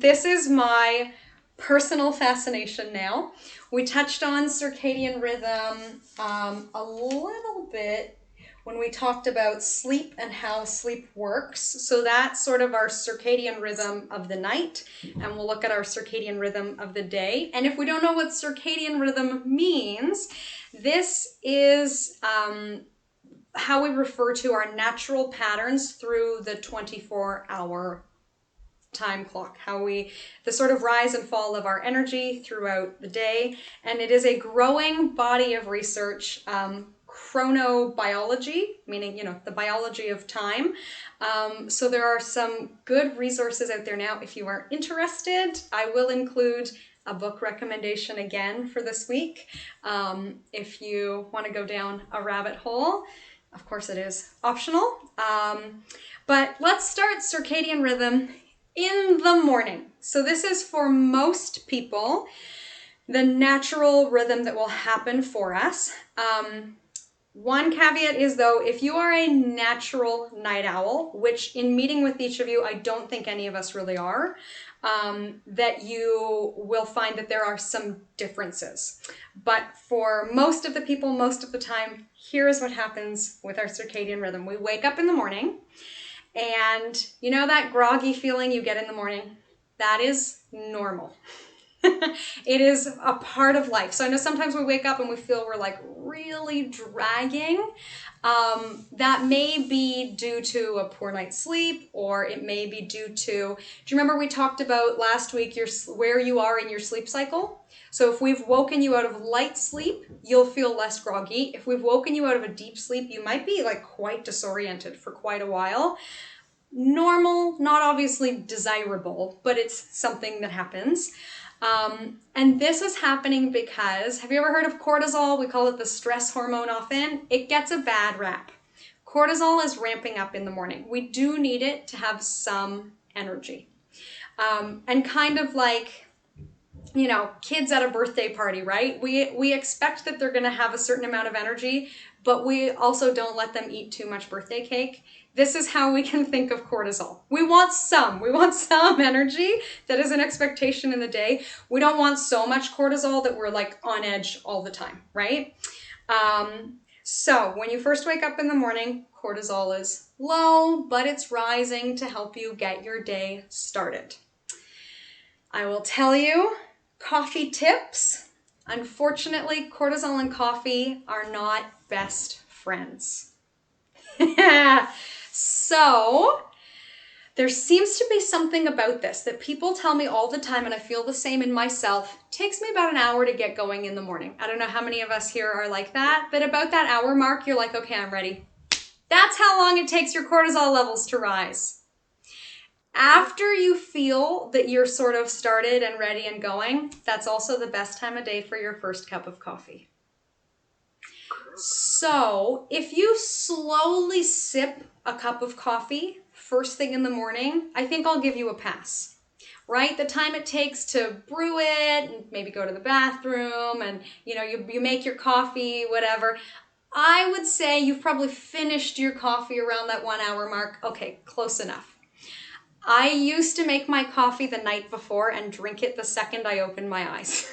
this is my personal fascination now. We touched on circadian rhythm a little bit when we talked about sleep and how sleep works. So that's sort of our circadian rhythm of the night, and we'll look at our circadian rhythm of the day. And if we don't know what circadian rhythm means, this is how we refer to our natural patterns through the 24-hour time clock, the sort of rise and fall of our energy throughout the day. And it is a growing body of research, chronobiology, meaning, the biology of time. So there are some good resources out there now. If you are interested, I will include a book recommendation again for this week. If you want to go down a rabbit hole, of course it is optional. But let's start circadian rhythm in the morning. So this is for most people, the natural rhythm that will happen for us. One caveat is though, if you are a natural night owl, which in meeting with each of you, I don't think any of us really are, that you will find that there are some differences. But for most of the people, most of the time, here is what happens with our circadian rhythm. We wake up in the morning, and you know that groggy feeling you get in the morning? That is normal. It is a part of life. So I know sometimes we wake up and we feel we're like really dragging. That may be due to a poor night's sleep, or it may be due to, do you remember we talked about last week where you are in your sleep cycle? So if we've woken you out of light sleep, you'll feel less groggy. If we've woken you out of a deep sleep, you might be like quite disoriented for quite a while. Normal, not obviously desirable, but it's something that happens. And this is happening because, have you ever heard of cortisol? We call it the stress hormone often. It gets a bad rap. Cortisol is ramping up in the morning. We do need it to have some energy. And kind of like, kids at a birthday party, right? We expect that they're going to have a certain amount of energy, but we also don't let them eat too much birthday cake. This is how we can think of cortisol. We want some energy. That is an expectation in the day. We don't want so much cortisol that we're like on edge all the time, right? So when you first wake up in the morning, cortisol is low, but it's rising to help you get your day started. I will tell you, coffee tips. Unfortunately, cortisol and coffee are not best friends. So there seems to be something about this that people tell me all the time, and I feel the same in myself. It takes me about an hour to get going in the morning. I don't know how many of us here are like that, but about that hour mark, you're like, okay, I'm ready. That's how long it takes your cortisol levels to rise. After you feel that you're sort of started and ready and going, that's also the best time of day for your first cup of coffee. So if you slowly sip a cup of coffee first thing in the morning, I think I'll give you a pass, right? The time it takes to brew it and maybe go to the bathroom and, you make your coffee, whatever. I would say you've probably finished your coffee around that 1 hour mark. Okay, close enough. I used to make my coffee the night before and drink it the second I opened my eyes.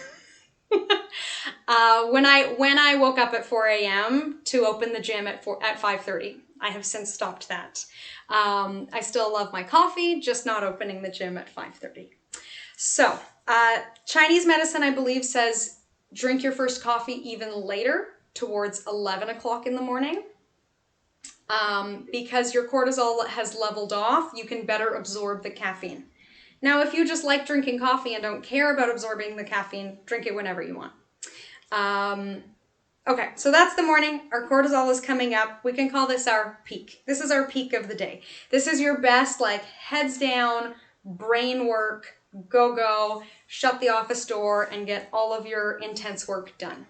When I woke up at 4 a.m. to open the gym at 5:30, I have since stopped that. I still love my coffee, just not opening the gym at 5:30. So Chinese medicine, I believe, says drink your first coffee even later, towards 11 o'clock in the morning. Because your cortisol has leveled off, you can better absorb the caffeine. Now, if you just like drinking coffee and don't care about absorbing the caffeine, drink it whenever you want. Okay, so that's the morning. Our cortisol is coming up. We can call this our peak. This is our peak of the day. This is your best, like, heads down, brain work, go, shut the office door, and get all of your intense work done.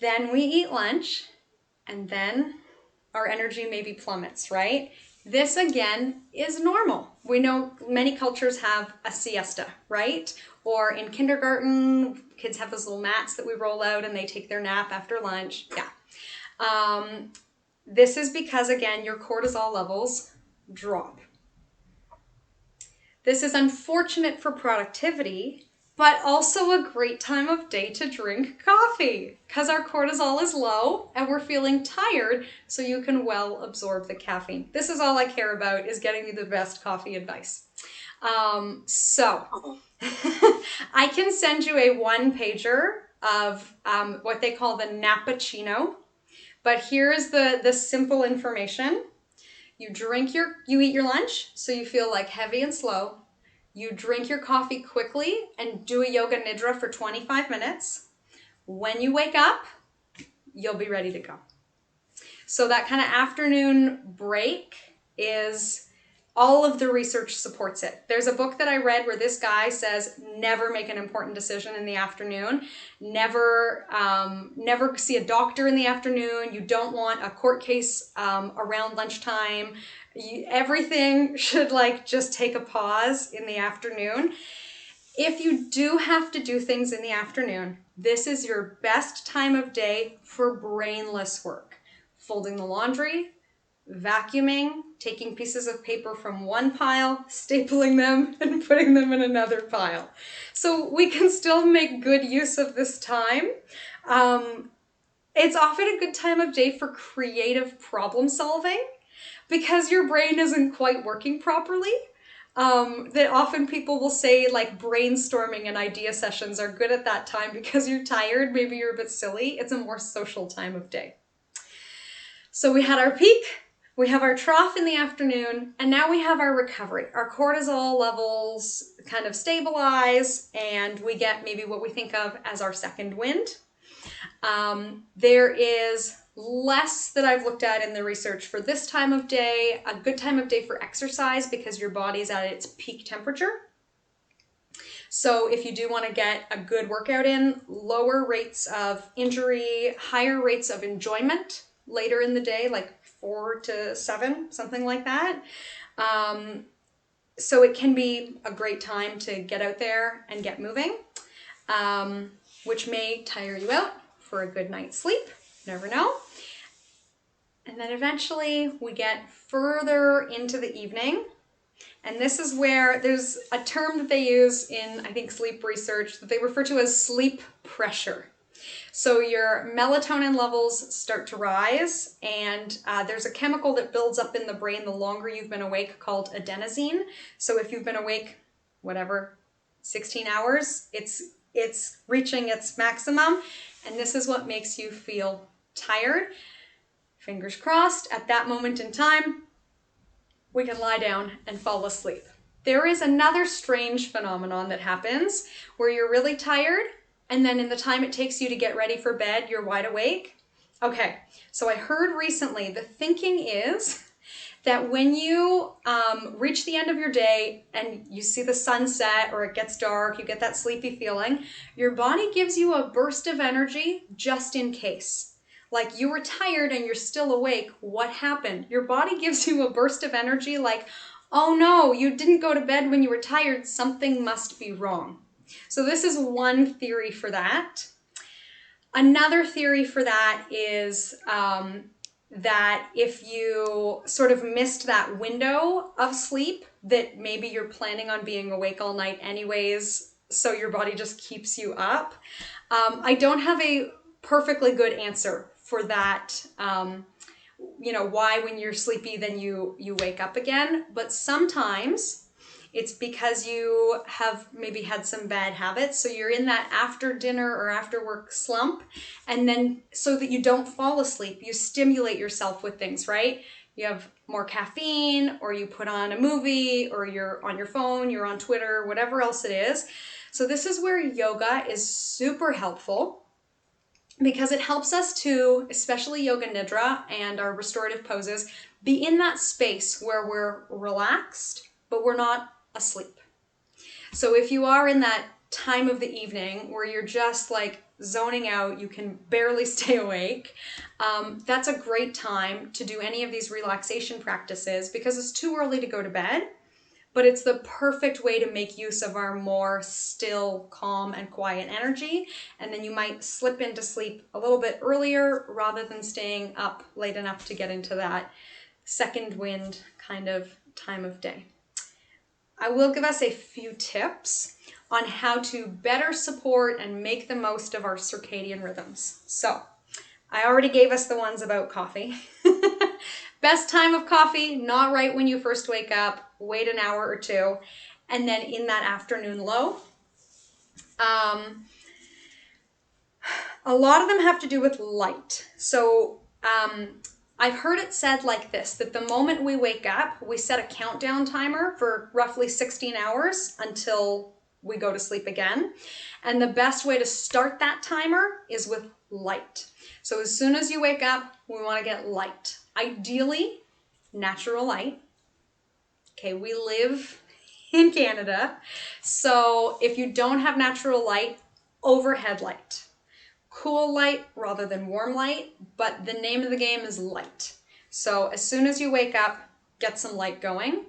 Then we eat lunch, and then our energy maybe plummets, right? This, again, is normal. We know many cultures have a siesta, right? Or in kindergarten, kids have those little mats that we roll out and they take their nap after lunch. Yeah. This is because, again, your cortisol levels drop. This is unfortunate for productivity, but also a great time of day to drink coffee because our cortisol is low and we're feeling tired, so you can well absorb the caffeine. This is all I care about, is getting you the best coffee advice. So I can send you a one-pager of what they call the Nappuccino, but here's the simple information. You eat your lunch, so you feel like heavy and slow. You drink your coffee quickly and do a yoga nidra for 25 minutes. When you wake up, you'll be ready to go. So that kind of afternoon break is, all of the research supports it. There's a book that I read where this guy says never make an important decision in the afternoon. Never see a doctor in the afternoon. You don't want a court case around lunchtime. Everything should just take a pause in the afternoon. If you do have to do things in the afternoon, this is your best time of day for brainless work. Folding the laundry, vacuuming, taking pieces of paper from one pile, stapling them, and putting them in another pile. So we can still make good use of this time. It's often a good time of day for creative problem solving because your brain isn't quite working properly. That often people will say brainstorming and idea sessions are good at that time because you're tired, maybe you're a bit silly. It's a more social time of day. So we had our peak, we have our trough in the afternoon, and now we have our recovery. Our cortisol levels kind of stabilize, and we get maybe what we think of as our second wind. There is less that I've looked at in the research for this time of day, a good time of day for exercise because your body's at its peak temperature. So if you do want to get a good workout in, lower rates of injury, higher rates of enjoyment later in the day, like 4 to 7, something like that. So it can be a great time to get out there and get moving, which may tire you out for a good night's sleep. You never know. And then eventually we get further into the evening. And this is where there's a term that they use in, I think, sleep research that they refer to as sleep pressure. So your melatonin levels start to rise, and there's a chemical that builds up in the brain the longer you've been awake called adenosine. So if you've been awake, 16 hours, it's reaching its maximum, and this is what makes you feel tired. Fingers crossed, at that moment in time, we can lie down and fall asleep. There is another strange phenomenon that happens where you're really tired, and then in the time it takes you to get ready for bed, you're wide awake. Okay, so I heard recently the thinking is that when you reach the end of your day and you see the sunset or it gets dark, you get that sleepy feeling, your body gives you a burst of energy just in case. Like you were tired and you're still awake, what happened? Your body gives you a burst of energy like, oh no, you didn't go to bed when you were tired, something must be wrong. So this is one theory for that. Another theory for that is that if you sort of missed that window of sleep, that maybe you're planning on being awake all night anyways, so your body just keeps you up. I don't have a perfectly good answer for that, why when you're sleepy then you wake up again, but sometimes it's because you have maybe had some bad habits. So you're in that after dinner or after work slump. And then so that you don't fall asleep, you stimulate yourself with things, right? You have more caffeine, or you put on a movie, or you're on your phone, you're on Twitter, whatever else it is. So this is where yoga is super helpful because it helps us to, especially yoga nidra and our restorative poses, be in that space where we're relaxed, but we're not asleep. So if you are in that time of the evening where you're just like zoning out, you can barely stay awake, that's a great time to do any of these relaxation practices because it's too early to go to bed, but it's the perfect way to make use of our more still, calm, and quiet energy. And then you might slip into sleep a little bit earlier rather than staying up late enough to get into that second wind kind of time of day. I will give us a few tips on how to better support and make the most of our circadian rhythms. So I already gave us the ones about coffee. Best time of coffee, not right when you first wake up, wait an hour or two, and then in that afternoon low. A lot of them have to do with light. So I've heard it said like this, that the moment we wake up, we set a countdown timer for roughly 16 hours until we go to sleep again. And the best way to start that timer is with light. So as soon as you wake up, we want to get light. Ideally, natural light. Okay, we live in Canada. So if you don't have natural light, overhead light. Cool light rather than warm light, but the name of the game is light. So as soon as you wake up, get some light going.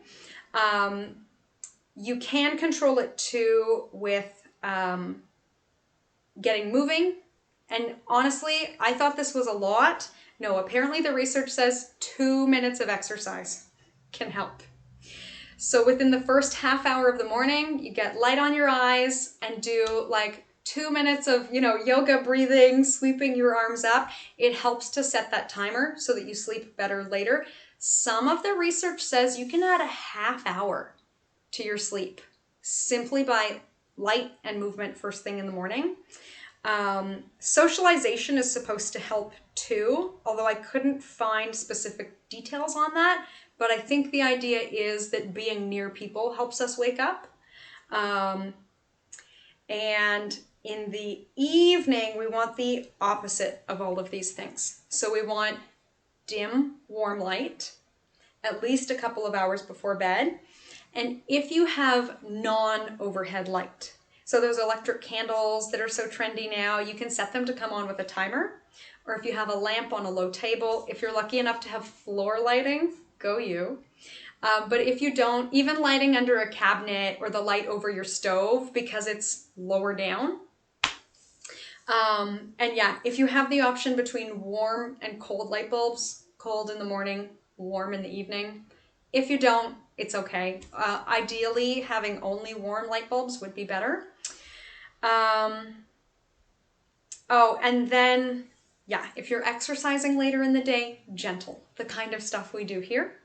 You can control it too with getting moving. And honestly, I thought this was a lot. No, apparently the research says 2 minutes of exercise can help. So within the first half hour of the morning, you get light on your eyes and do like 2 minutes of, yoga breathing, sweeping your arms up. It helps to set that timer so that you sleep better later. Some of the research says you can add a half hour to your sleep simply by light and movement first thing in the morning. Socialization is supposed to help too, although I couldn't find specific details on that. But I think the idea is that being near people helps us wake up. And in the evening, we want the opposite of all of these things. So we want dim, warm light, at least a couple of hours before bed. And if you have non-overhead light, so those electric candles that are so trendy now, you can set them to come on with a timer. Or if you have a lamp on a low table, if you're lucky enough to have floor lighting, go you. But if you don't, even lighting under a cabinet or the light over your stove because it's lower down. And yeah, if you have the option between warm and cold light bulbs, cold in the morning, warm in the evening. If you don't, it's okay. Ideally, having only warm light bulbs would be better. And then, yeah, if you're exercising later in the day, gentle, the kind of stuff we do here.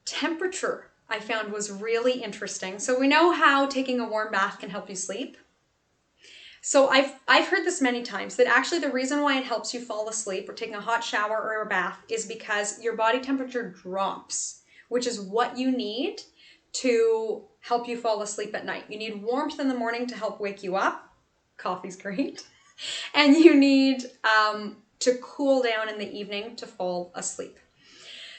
Temperature, I found, was really interesting. So we know how taking a warm bath can help you sleep. So I've heard this many times, that actually the reason why it helps you fall asleep or taking a hot shower or a bath is because your body temperature drops, which is what you need to help you fall asleep at night. You need warmth in the morning to help wake you up. Coffee's great. And you need to cool down in the evening to fall asleep.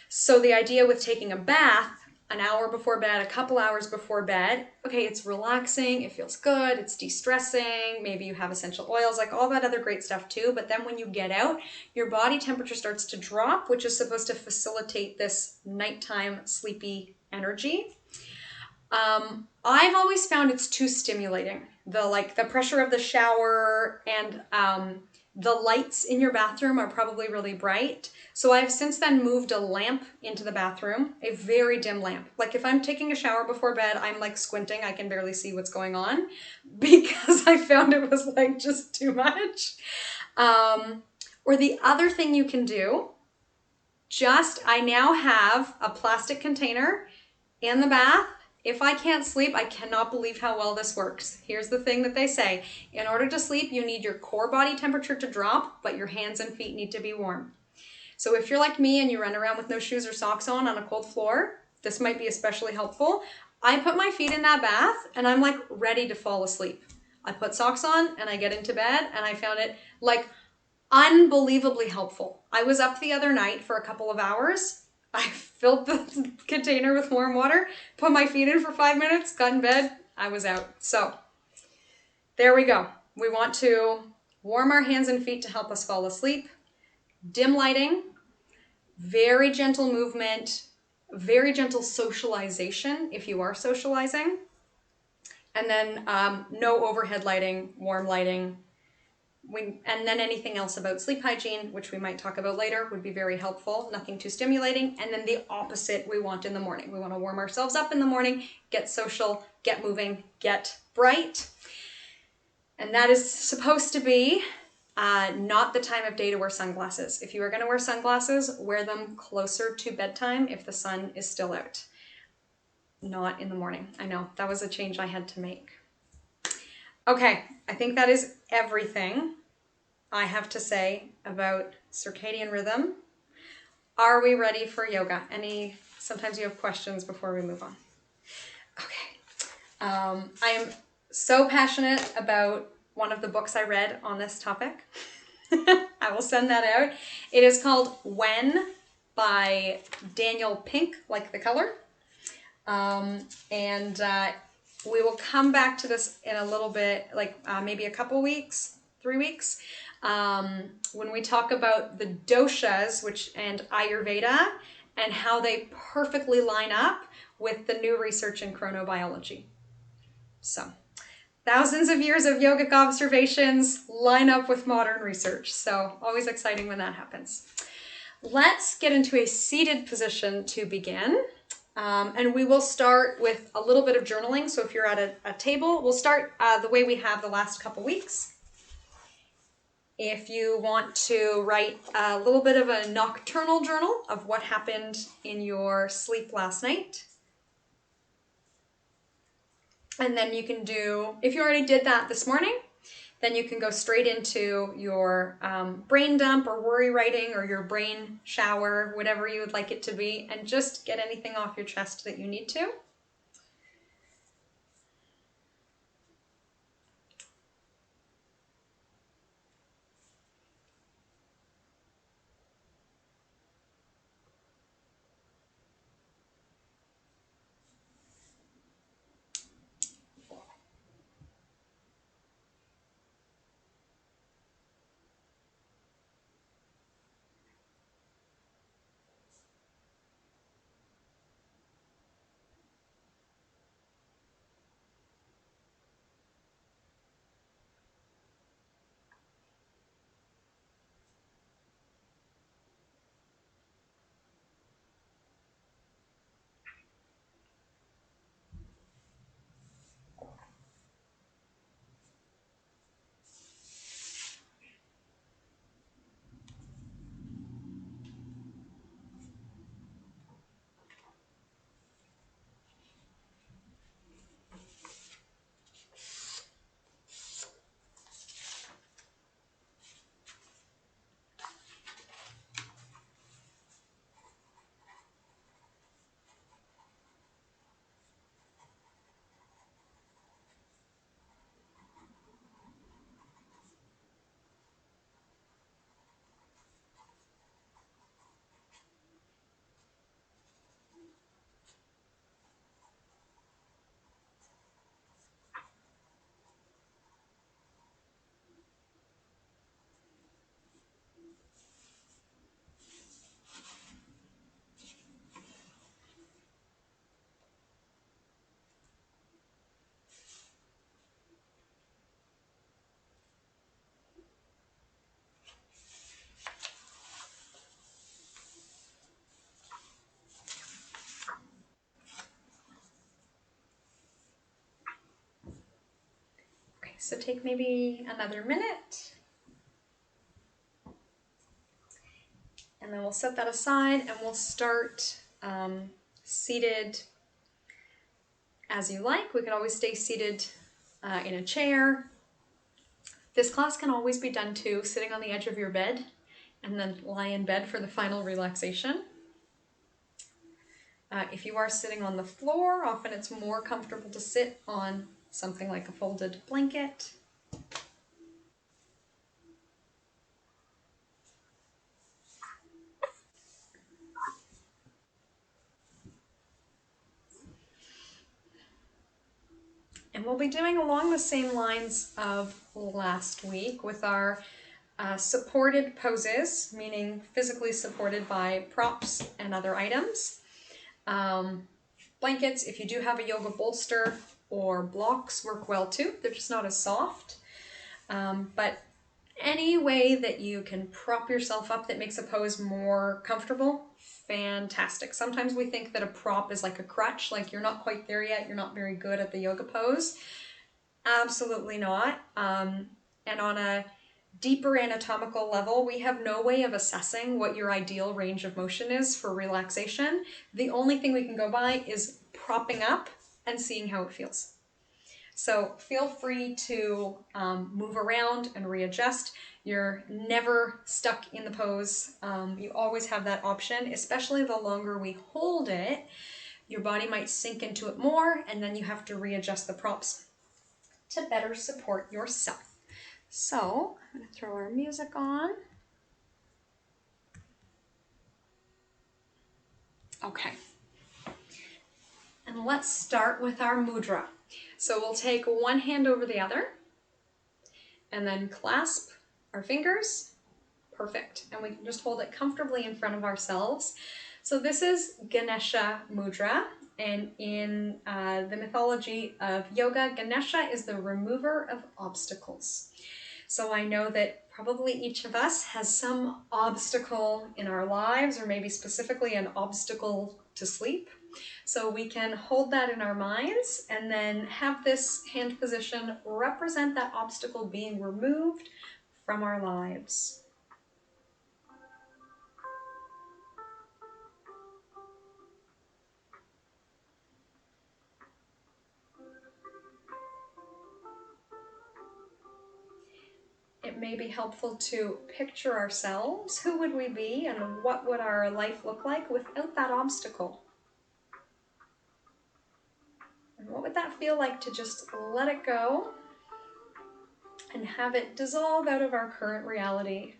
So the idea with taking a bath an hour before bed, a couple hours before bed, okay, it's relaxing, it feels good, it's de-stressing, maybe you have essential oils, like all that other great stuff too, but then when you get out, your body temperature starts to drop, which is supposed to facilitate this nighttime sleepy energy. I've always found it's too stimulating. The pressure of the shower and the lights in your bathroom are probably really bright. So I've since then moved a lamp into the bathroom, a very dim lamp. Like if I'm taking a shower before bed, I'm like squinting, I can barely see what's going on because I found it was like just too much. Or the other thing you can do, I now have a plastic container in the bath. If I can't sleep, I cannot believe how well this works. Here's the thing that they say. In order to sleep, you need your core body temperature to drop, but your hands and feet need to be warm. So if you're like me and you run around with no shoes or socks on a cold floor, this might be especially helpful. I put my feet in that bath and I'm like ready to fall asleep. I put socks on and I get into bed and I found it like unbelievably helpful. I was up the other night for a couple of hours. I filled the container with warm water, put my feet in for 5 minutes, got in bed, I was out. So there we go. We want to warm our hands and feet to help us fall asleep. Dim lighting, very gentle movement, very gentle socialization if you are socializing. And then no overhead lighting, warm lighting, And then anything else about sleep hygiene, which we might talk about later, would be very helpful. Nothing too stimulating. And then the opposite we want in the morning. We want to warm ourselves up in the morning, get social, get moving, get bright. And that is supposed to be not the time of day to wear sunglasses. If you are going to wear sunglasses, wear them closer to bedtime if the sun is still out. Not in the morning. I know, that was a change I had to make. Okay, I think that is everything I have to say about circadian rhythm. Are we ready for yoga? Sometimes you have questions before we move on. Okay. I am so passionate about one of the books I read on this topic. I will send that out. It is called When by Daniel Pink, like the color. We will come back to this in a little bit, like maybe a couple weeks, 3 weeks, when we talk about the doshas and Ayurveda and how they perfectly line up with the new research in chronobiology. So, thousands of years of yogic observations line up with modern research. So, always exciting when that happens. Let's get into a seated position to begin. And we will start with a little bit of journaling. So if you're at a table, we'll start the way we have the last couple weeks. If you want to write a little bit of a nocturnal journal of what happened in your sleep last night. And then you can do, if you already did that this morning, then you can go straight into your brain dump or worry writing or your brain shower, whatever you would like it to be, and just get anything off your chest that you need to. Okay, so take maybe another minute. And then we'll set that aside and we'll start seated as you like. We can always stay seated in a chair. This class can always be done too, sitting on the edge of your bed and then lie in bed for the final relaxation. If you are sitting on the floor, often it's more comfortable to sit on something like a folded blanket. And we'll be doing along the same lines of last week with our supported poses, meaning physically supported by props and other items. Blankets, if you do have a yoga bolster or blocks, work well too. They're just not as soft. But Any way that you can prop yourself up that makes a pose more comfortable, fantastic. Sometimes we think that a prop is like a crutch, like you're not quite there yet, you're not very good at the yoga pose. Absolutely not. And on a deeper anatomical level, we have no way of assessing what your ideal range of motion is for relaxation. The only thing we can go by is propping up and seeing how it feels. So feel free to move around and readjust. You're never stuck in the pose. You always have that option, especially the longer we hold it, your body might sink into it more, and then you have to readjust the props to better support yourself. So I'm going to throw our music on. Okay. And let's start with our mudra. So we'll take one hand over the other and then clasp our fingers. Perfect. And we can just hold it comfortably in front of ourselves. So this is Ganesha mudra. And in the mythology of yoga, Ganesha is the remover of obstacles. So I know that probably each of us has some obstacle in our lives, or maybe specifically an obstacle to sleep. So we can hold that in our minds and then have this hand position represent that obstacle being removed from our lives. It may be helpful to picture ourselves. Who would we be and what would our life look like without that obstacle? And what would that feel like to just let it go and have it dissolve out of our current reality?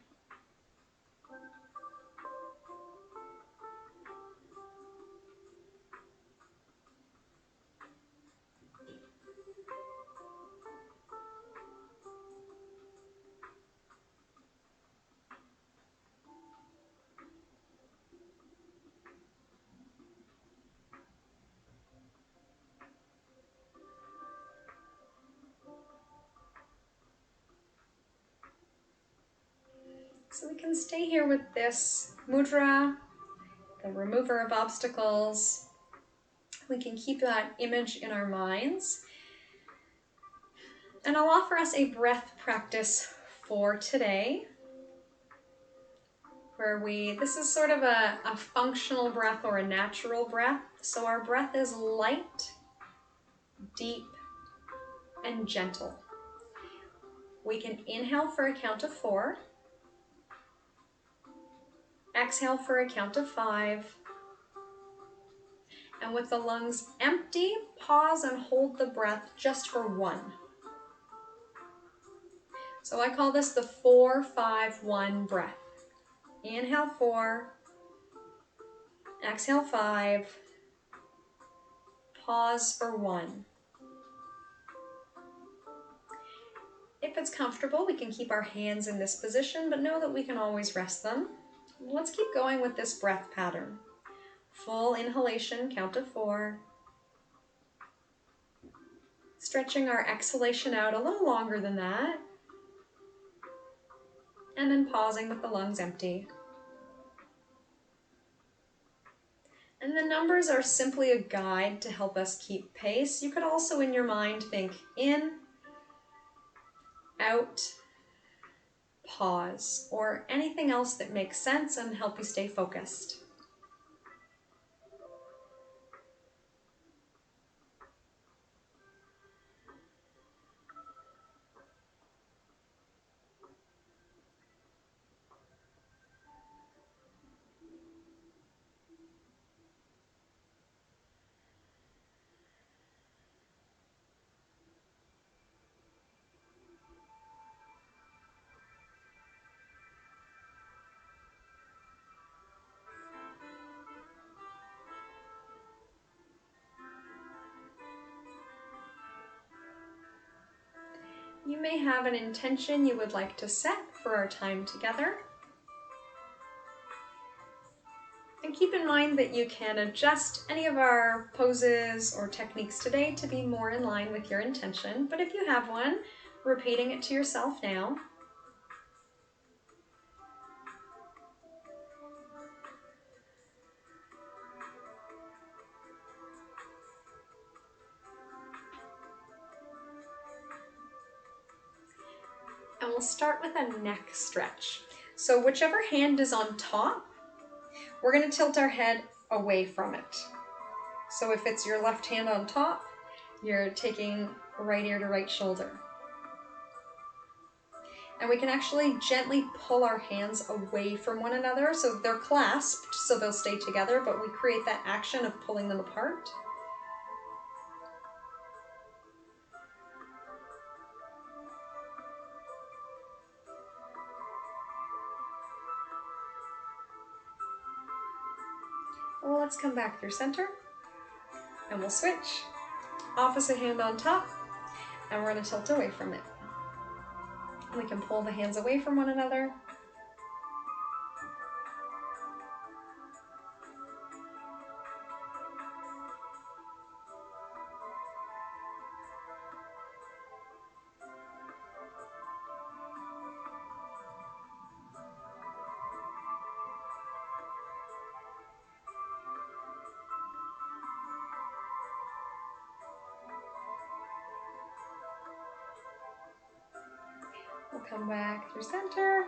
So we can stay here with this mudra, the remover of obstacles. We can keep that image in our minds. And I'll offer us a breath practice for today, where this is sort of a functional breath or a natural breath. So our breath is light, deep, and gentle. We can inhale for a count of 4, exhale for a count of 5, and with the lungs empty, pause and hold the breath just for 1. So I call this the 4-5-1 breath. Inhale 4, exhale 5, pause for 1. If it's comfortable, we can keep our hands in this position, but know that we can always rest them. Let's keep going with this breath pattern. Full inhalation, count of 4. Stretching our exhalation out a little longer than that. And then pausing with the lungs empty. And the numbers are simply a guide to help us keep pace. You could also in your mind think in, out, pause, or anything else that makes sense and help you stay focused. You may have an intention you would like to set for our time together. And keep in mind that you can adjust any of our poses or techniques today to be more in line with your intention. But if you have one, repeating it to yourself now. we'll start with a neck stretch. So whichever hand is on top, we're going to tilt our head away from it. So if it's your left hand on top, you're taking right ear to right shoulder. And we can actually gently pull our hands away from one another. So they're clasped, so they'll stay together, but we create that action of pulling them apart. Well, let's come back through center, and we'll switch. Opposite hand on top, and we're going to tilt away from it. We can pull the hands away from one another. We'll come back through center.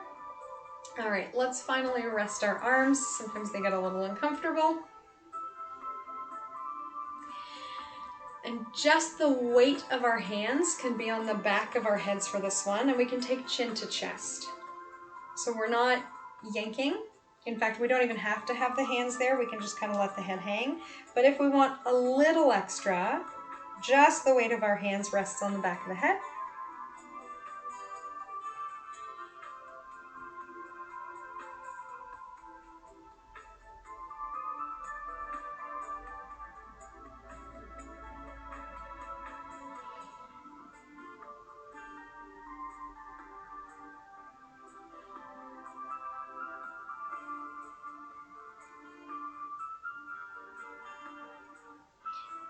All right, let's finally rest our arms. Sometimes they get a little uncomfortable. And just the weight of our hands can be on the back of our heads for this one, and we can take chin to chest. So we're not yanking. In fact, we don't even have to have the hands there. We can just kind of let the head hang. But if we want a little extra, just the weight of our hands rests on the back of the head.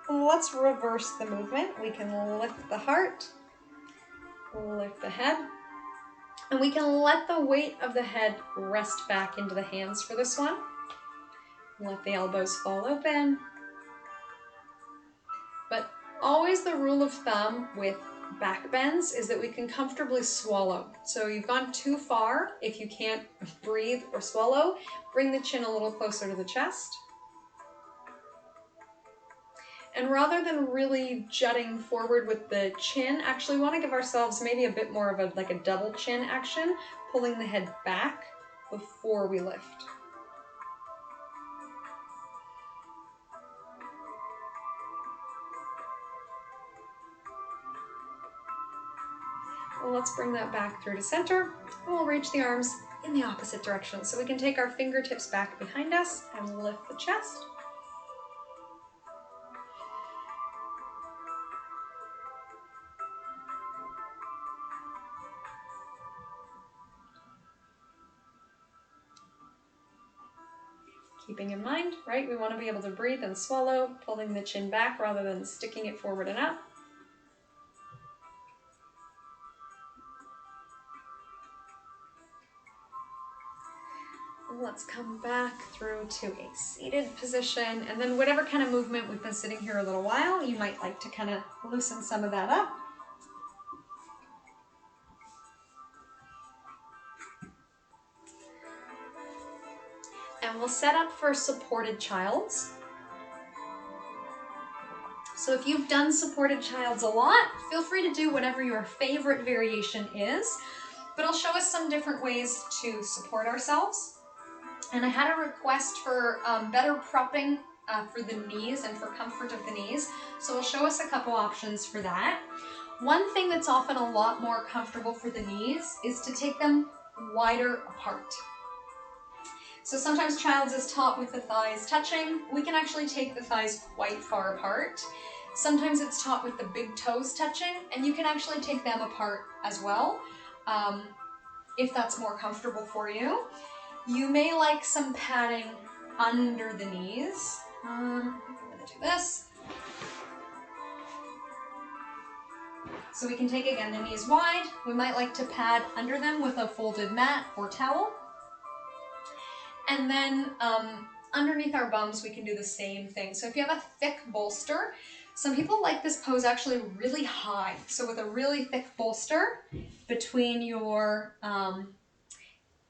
Let's reverse the movement. We can lift the heart, lift the head, and we can let the weight of the head rest back into the hands for this one. Let the elbows fall open. But always the rule of thumb with back bends is that we can comfortably swallow. So you've gone too far. If you can't breathe or swallow, bring the chin a little closer to the chest. And rather than really jutting forward with the chin, actually want to give ourselves maybe a bit more of a double chin action, pulling the head back before we lift. Well, let's bring that back through to center, and we'll reach the arms in the opposite direction. So we can take our fingertips back behind us and lift the chest. Keeping in mind, right, we want to be able to breathe and swallow, pulling the chin back rather than sticking it forward and up. Let's come back through to a seated position, and then whatever kind of movement we've been sitting here a little while, you might like to kind of loosen some of that up. And we'll set up for supported childs. So if you've done supported childs a lot, feel free to do whatever your favorite variation is, but I'll show us some different ways to support ourselves. And I had a request for better propping for the knees and for comfort of the knees, so I'll show us a couple options for that. One thing that's often a lot more comfortable for the knees is to take them wider apart. So sometimes child's is taught with the thighs touching. We can actually take the thighs quite far apart. Sometimes it's taught with the big toes touching, and you can actually take them apart as well, if that's more comfortable for you. You may like some padding under the knees. I'm gonna do this. So we can take, again, the knees wide. We might like to pad under them with a folded mat or towel. And then underneath our bums, we can do the same thing. So if you have a thick bolster, some people like this pose actually really high. So with a really thick bolster, between your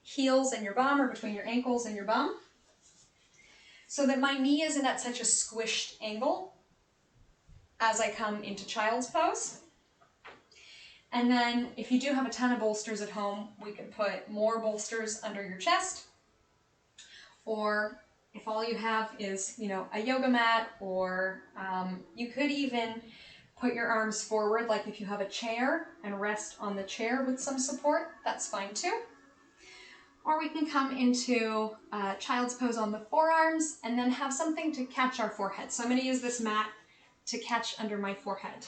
heels and your bum, or between your ankles and your bum, so that my knee isn't at such a squished angle as I come into child's pose. And then if you do have a ton of bolsters at home, we could put more bolsters under your chest. Or if all you have is, a yoga mat, or you could even put your arms forward, like if you have a chair, and rest on the chair with some support, that's fine too. Or we can come into child's pose on the forearms and then have something to catch our forehead. So I'm going to use this mat to catch under my forehead.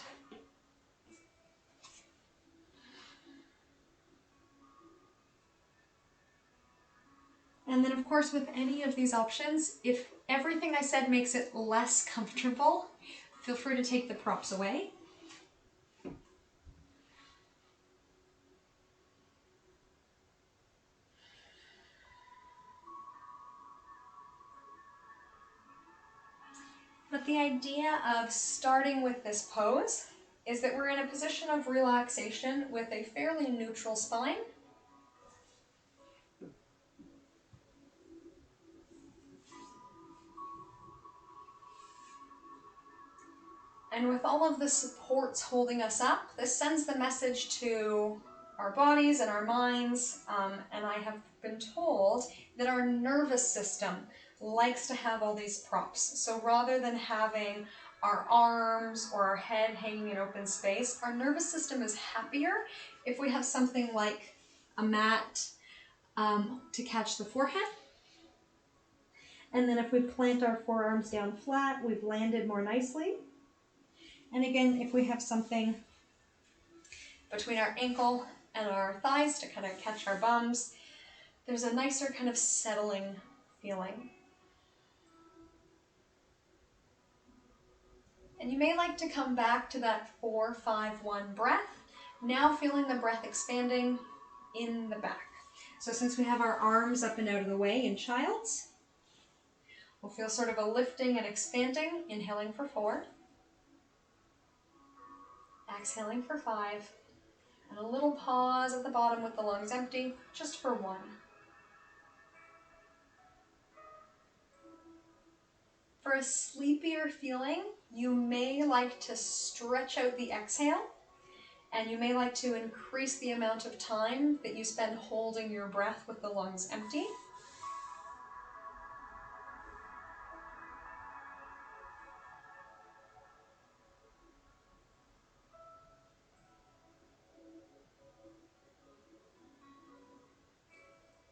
And then of course with any of these options, if everything I said makes it less comfortable, feel free to take the props away. But the idea of starting with this pose is that we're in a position of relaxation with a fairly neutral spine. And with all of the supports holding us up, this sends the message to our bodies and our minds, and I have been told that our nervous system likes to have all these props. So rather than having our arms or our head hanging in open space, our nervous system is happier if we have something like a mat to catch the forehead. And then if we plant our forearms down flat, we've landed more nicely. And again, if we have something between our ankle and our thighs to kind of catch our bums, there's a nicer kind of settling feeling. And you may like to come back to that 4-5-1 breath, now feeling the breath expanding in the back. So since we have our arms up and out of the way in child's, we'll feel sort of a lifting and expanding, inhaling for 4, exhaling for 5, and a little pause at the bottom with the lungs empty, just for 1. For a sleepier feeling, you may like to stretch out the exhale, and you may like to increase the amount of time that you spend holding your breath with the lungs empty.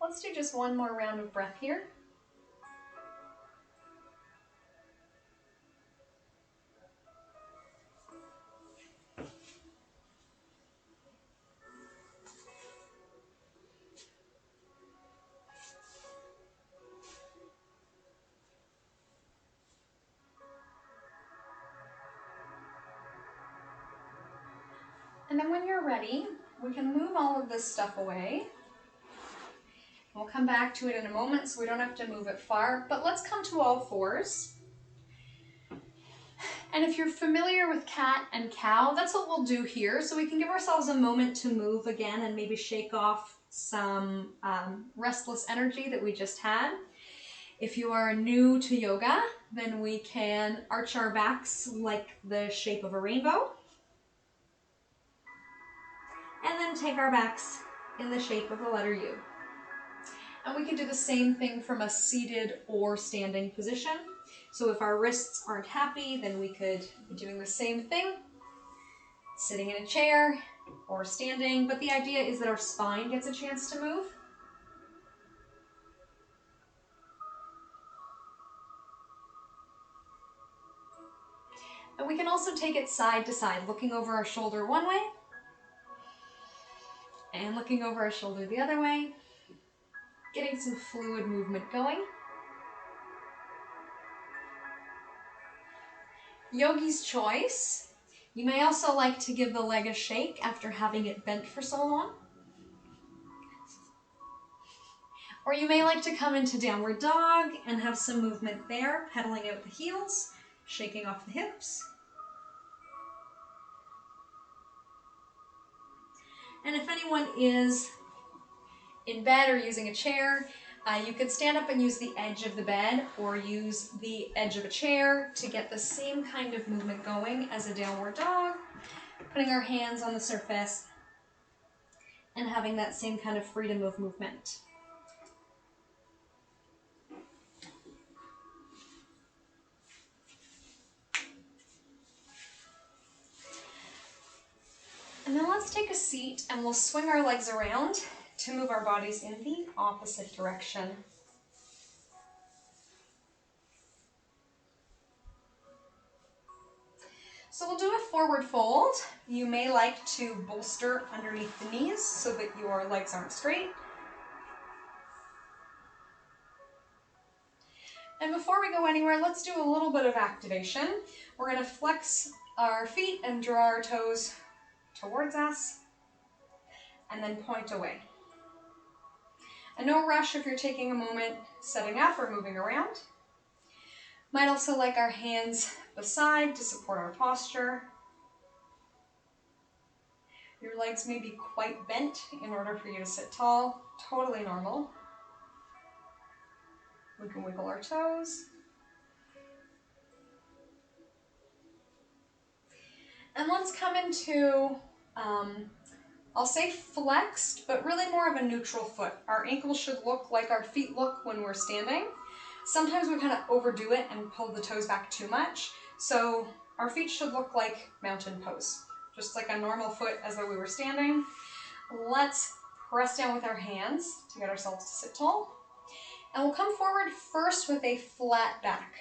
Let's do just one more round of breath here. And then when you're ready, we can move all of this stuff away. We'll come back to it in a moment, so we don't have to move it far, but let's come to all fours. And if you're familiar with cat and cow, that's what we'll do here. So we can give ourselves a moment to move again and maybe shake off some restless energy that we just had. If you are new to yoga, then we can arch our backs like the shape of a rainbow. And then take our backs in the shape of the letter U. And we can do the same thing from a seated or standing position. So if our wrists aren't happy, then we could be doing the same thing, sitting in a chair or standing, but the idea is that our spine gets a chance to move. And we can also take it side to side, looking over our shoulder one way and looking over our shoulder the other way, getting some fluid movement going. Yogi's choice. You may also like to give the leg a shake after having it bent for so long. Or you may like to come into downward dog and have some movement there, pedaling out the heels, shaking off the hips. And if anyone anyone is in bed or using a chair, you could stand up and use the edge of the bed or use the edge of a chair to get the same kind of movement going as a downward dog, putting our hands on the surface and having that same kind of freedom of movement. And then let's take a seat and we'll swing our legs around to move our bodies in the opposite direction. So we'll do a forward fold. You may like to bolster underneath the knees so that your legs aren't straight. And before we go anywhere, let's do a little bit of activation. We're going to flex our feet and draw our toes towards us, and then point away. And no rush if you're taking a moment setting up or moving around. Might also like our hands beside to support our posture. Your legs may be quite bent in order for you to sit tall, totally normal. We can wiggle our toes. And let's come into, I'll say flexed, but really more of a neutral foot. Our ankles should look like our feet look when we're standing. Sometimes we kind of overdo it and pull the toes back too much. So our feet should look like mountain pose, just like a normal foot as though we were standing. Let's press down with our hands to get ourselves to sit tall. And we'll come forward first with a flat back.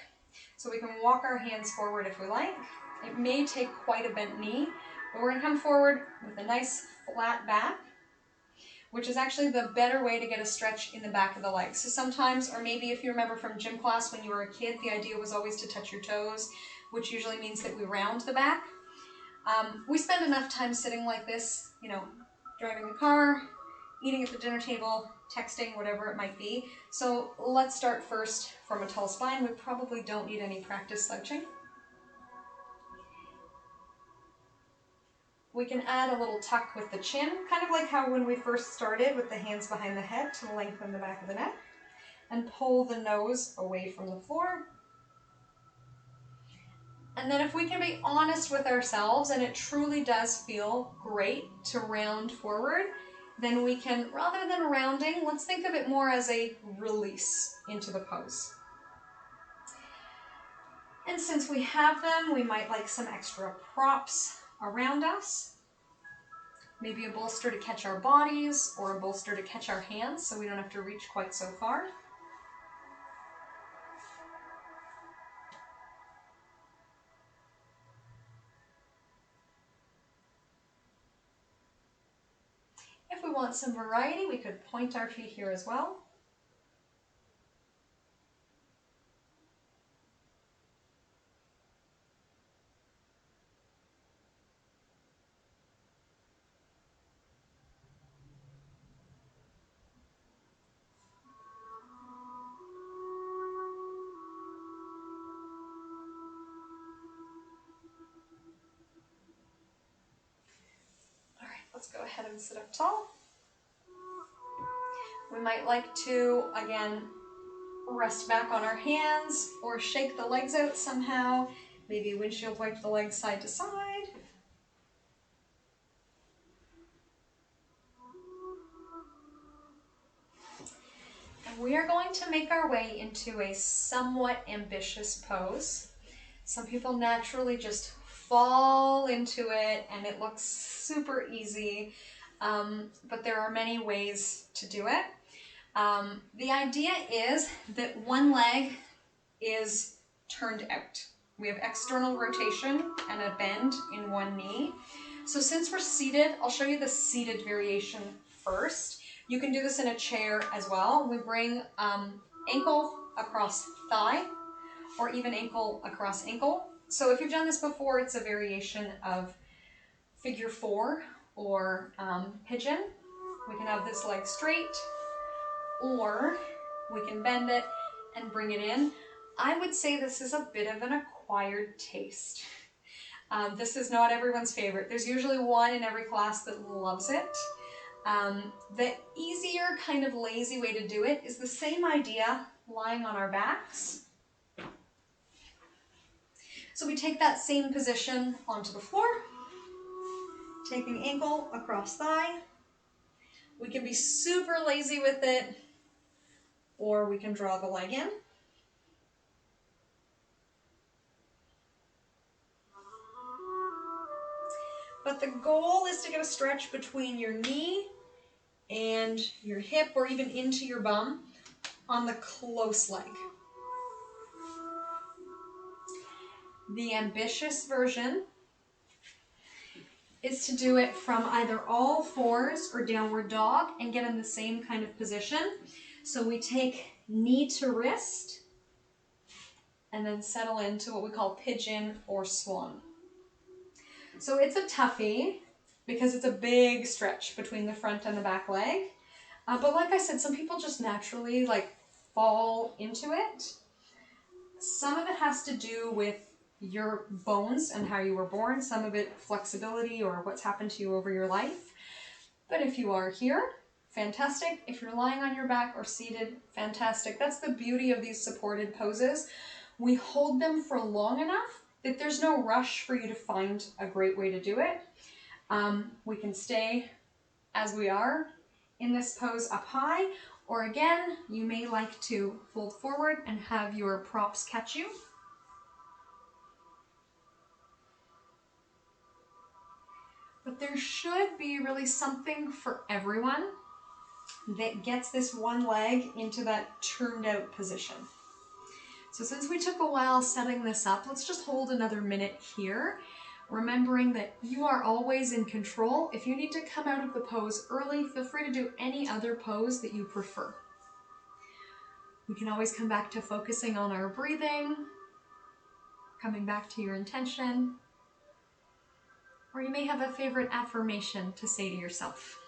So we can walk our hands forward if we like. It may take quite a bent knee, but we're gonna come forward with a nice flat back, which is actually the better way to get a stretch in the back of the legs. So sometimes, or maybe if you remember from gym class when you were a kid, the idea was always to touch your toes, which usually means that we round the back. We spend enough time sitting like this, you know, driving the car, eating at the dinner table, texting, whatever it might be. So let's start first from a tall spine. We probably don't need any practice slouching. We can add a little tuck with the chin, kind of like how when we first started with the hands behind the head to lengthen the back of the neck, and pull the nose away from the floor. And then if we can be honest with ourselves, and it truly does feel great to round forward, then we can, rather than rounding, let's think of it more as a release into the pose. And since we have them, we might like some extra props around us. Maybe a bolster to catch our bodies or a bolster to catch our hands so we don't have to reach quite so far. If we want some variety, we could point our feet here as well. Let's go ahead and sit up tall. We might like to, again, rest back on our hands or shake the legs out somehow. Maybe windshield wipe the legs side to side. And we are going to make our way into a somewhat ambitious pose. Some people naturally just fall into it and it looks super easy, but there are many ways to do it. The idea is that one leg is turned out. We have external rotation and a bend in one knee. So since we're seated, I'll show you the seated variation first. You can do this in a chair as well. We bring ankle across thigh or even ankle across ankle. So if you've done this before, it's a variation of figure 4 or pigeon. We can have this leg straight, or we can bend it and bring it in. I would say this is a bit of an acquired taste. This is not everyone's favorite. There's usually one in every class that loves it. The easier, kind of lazy way to do it is the same idea, lying on our backs. So we take that same position onto the floor, taking ankle across thigh. We can be super lazy with it, or we can draw the leg in. But the goal is to get a stretch between your knee and your hip, or even into your bum on the close leg. The ambitious version is to do it from either all fours or downward dog and get in the same kind of position. So we take knee to wrist and then settle into what we call pigeon or swan. So it's a toughie because it's a big stretch between the front and the back leg. But like I said, some people just naturally fall into it. Some of it has to do with your bones and how you were born, some of it flexibility or what's happened to you over your life. But if you are here, fantastic. If you're lying on your back or seated, fantastic. That's the beauty of these supported poses. We hold them for long enough that there's no rush for you to find a great way to do it. We can stay as we are in this pose up high, or again, you may like to fold forward and have your props catch you. But there should be really something for everyone that gets this one leg into that turned out position. So since we took a while setting this up, let's just hold another minute here, remembering that you are always in control. If you need to come out of the pose early, feel free to do any other pose that you prefer. We can always come back to focusing on our breathing, coming back to your intention, or you may have a favorite affirmation to say to yourself.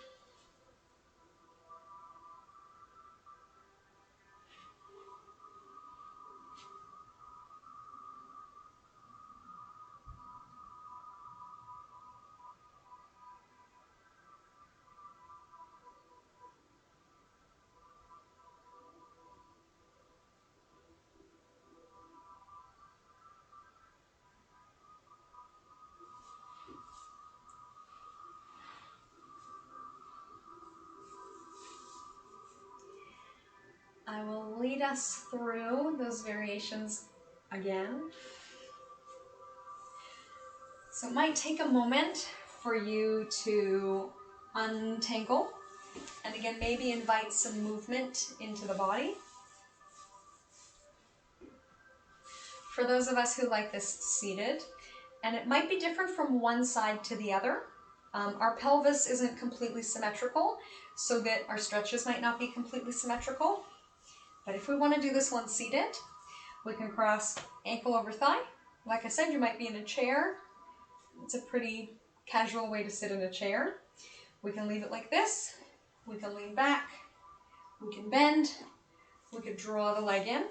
I will lead us through those variations again. So it might take a moment for you to untangle, and again, maybe invite some movement into the body. For those of us who like this seated, and it might be different from one side to the other. Our pelvis isn't completely symmetrical, so that our stretches might not be completely symmetrical. But if we want to do this one seated, we can cross ankle over thigh. Like I said, you might be in a chair. It's a pretty casual way to sit in a chair. We can leave it like this. We can lean back. We can bend. We could draw the leg in.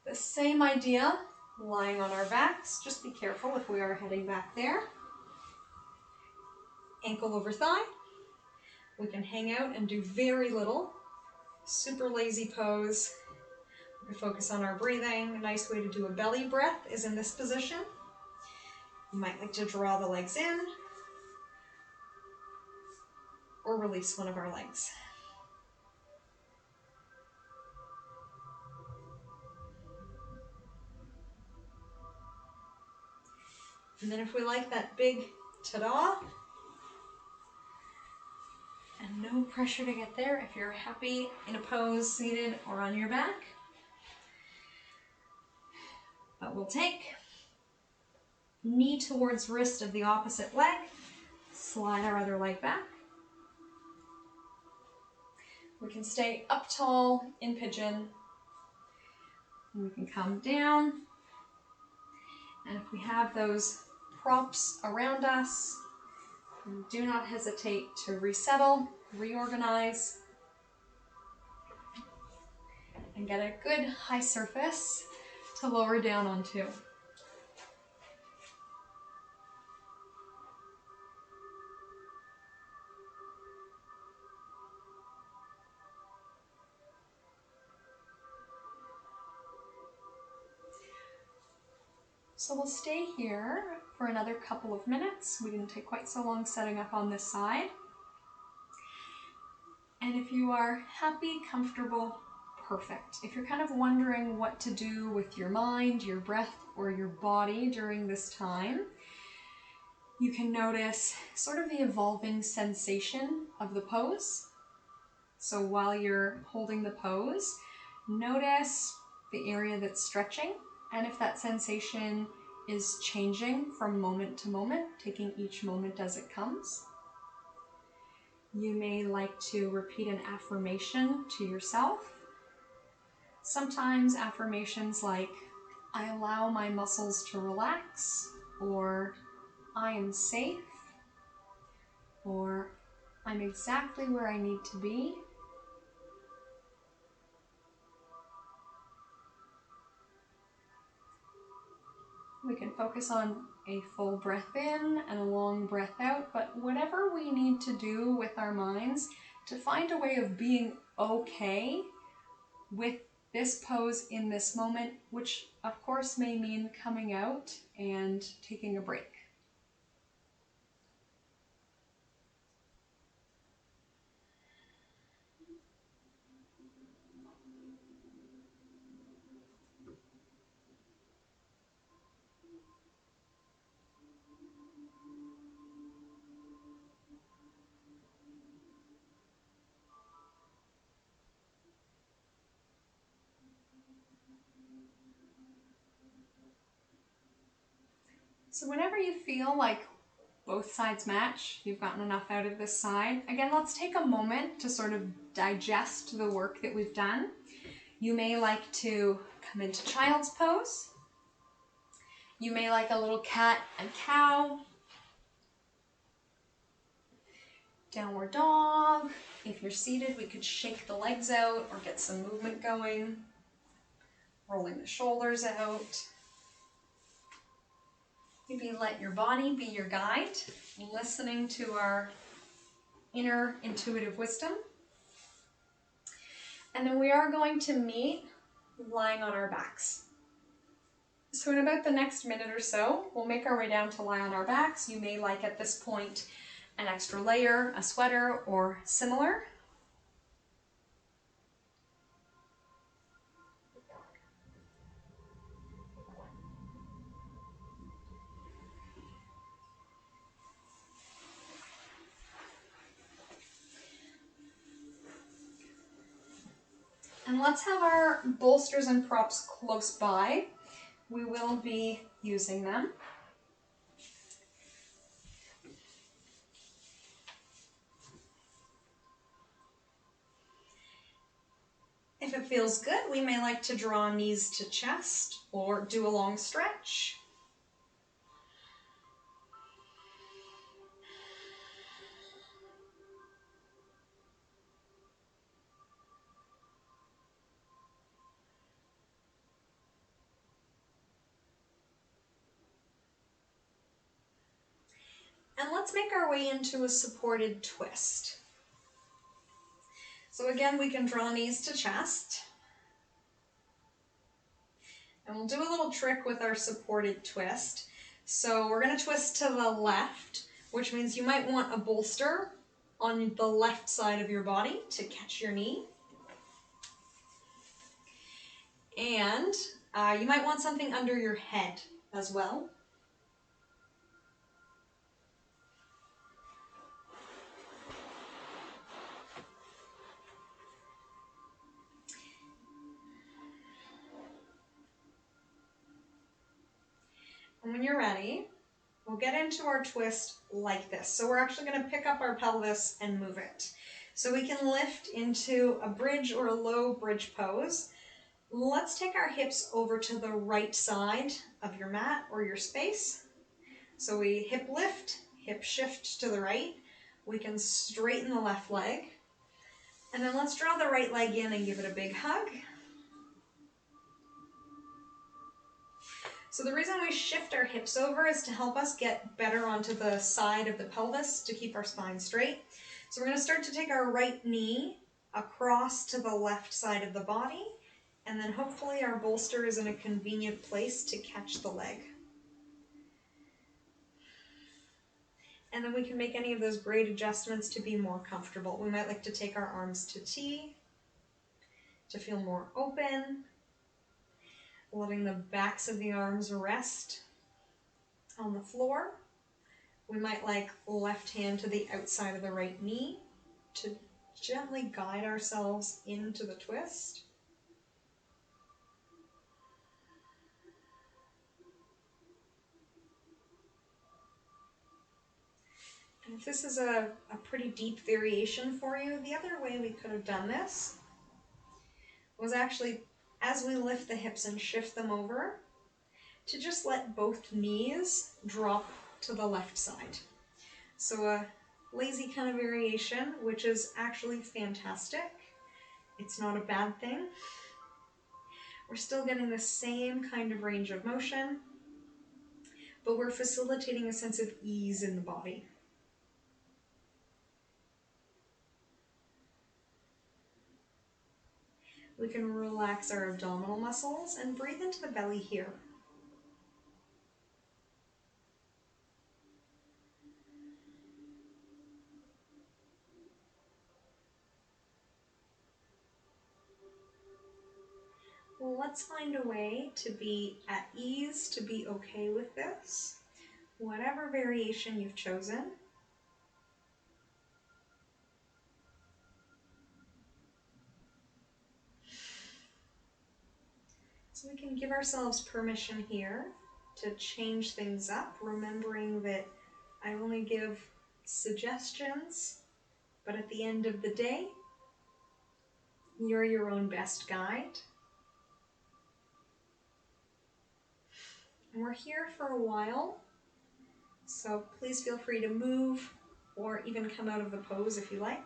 The same idea, lying on our backs. Just be careful if we are heading back there. Ankle over thigh. We can hang out and do very little. Super lazy pose. We can focus on our breathing. A nice way to do a belly breath is in this position. You might like to draw the legs in or release one of our legs. And then if we like that big ta-da, and no pressure to get there if you're happy in a pose seated or on your back. But we'll take knee towards wrist of the opposite leg, slide our other leg back. We can stay up tall in pigeon. We can come down. And if we have those props around us, do not hesitate to resettle, reorganize, and get a good high surface to lower down onto. So we'll stay here for another couple of minutes. We didn't take quite so long setting up on this side. And if you are happy, comfortable, perfect. If you're kind of wondering what to do with your mind, your breath, or your body during this time, you can notice sort of the evolving sensation of the pose. So while you're holding the pose, notice the area that's stretching, and if that sensation is changing from moment to moment, taking each moment as it comes. You may like to repeat an affirmation to yourself. Sometimes affirmations like, I allow my muscles to relax, or I am safe, or I'm exactly where I need to be. We can focus on a full breath in and a long breath out, but whatever we need to do with our minds to find a way of being okay with this pose in this moment, which of course may mean coming out and taking a break. So whenever you feel like both sides match, you've gotten enough out of this side, again, let's take a moment to sort of digest the work that we've done. You may like to come into child's pose. You may like a little cat and cow, downward dog. If you're seated, we could shake the legs out or get some movement going, rolling the shoulders out. Maybe let your body be your guide, listening to our inner intuitive wisdom. And then we are going to meet lying on our backs. So in about the next minute or so, we'll make our way down to lie on our backs. You may like at this point an extra layer, a sweater, or similar. And let's have our bolsters and props close by. We will be using them. If it feels good, we may like to draw knees to chest or do a long stretch. And let's make our way into a supported twist. So again, we can draw knees to chest. And we'll do a little trick with our supported twist. So we're going to twist to the left, which means you might want a bolster on the left side of your body to catch your knee. And you might want something under your head as well. And when you're ready, we'll get into our twist like this. So we're actually going to pick up our pelvis and move it. So we can lift into a bridge or a low bridge pose. Let's take our hips over to the right side of your mat or your space. So we hip lift, hip shift to the right. We can straighten the left leg. And then let's draw the right leg in and give it a big hug. So the reason we shift our hips over is to help us get better onto the side of the pelvis to keep our spine straight. So we're going to start to take our right knee across to the left side of the body, and then hopefully our bolster is in a convenient place to catch the leg. And then we can make any of those great adjustments to be more comfortable. We might like to take our arms to T to feel more open, letting the backs of the arms rest on the floor. We might like left hand to the outside of the right knee to gently guide ourselves into the twist. And if this is a pretty deep variation for you, the other way we could have done this was actually, as we lift the hips and shift them over, to just let both knees drop to the left side. So a lazy kind of variation, which is actually fantastic. It's not a bad thing. We're still getting the same kind of range of motion, but we're facilitating a sense of ease in the body. We can relax our abdominal muscles and breathe into the belly here. Well, let's find a way to be at ease, to be okay with this, whatever variation you've chosen. So we can give ourselves permission here to change things up, remembering that I only give suggestions, but at the end of the day, you're your own best guide. And we're here for a while, so please feel free to move or even come out of the pose if you like.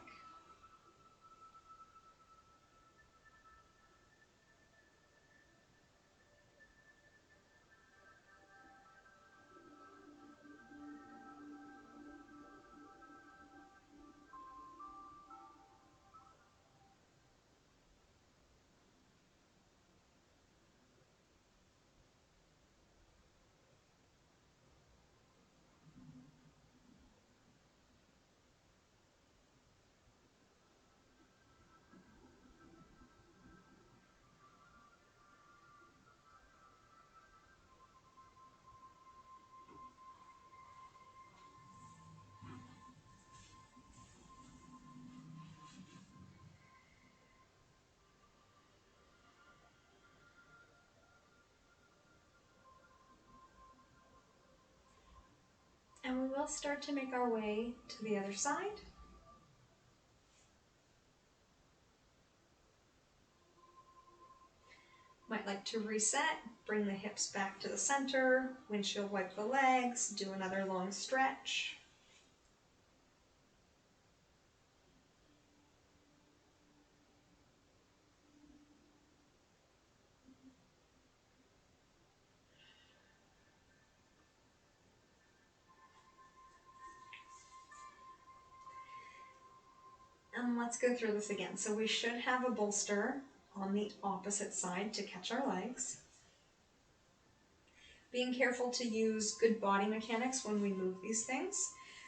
And we will start to make our way to the other side. Might like to reset, bring the hips back to the center, windshield wipe the legs, do another long stretch. And let's go through this again. So we should have a bolster on the opposite side to catch our legs. Being careful to use good body mechanics when we move these things.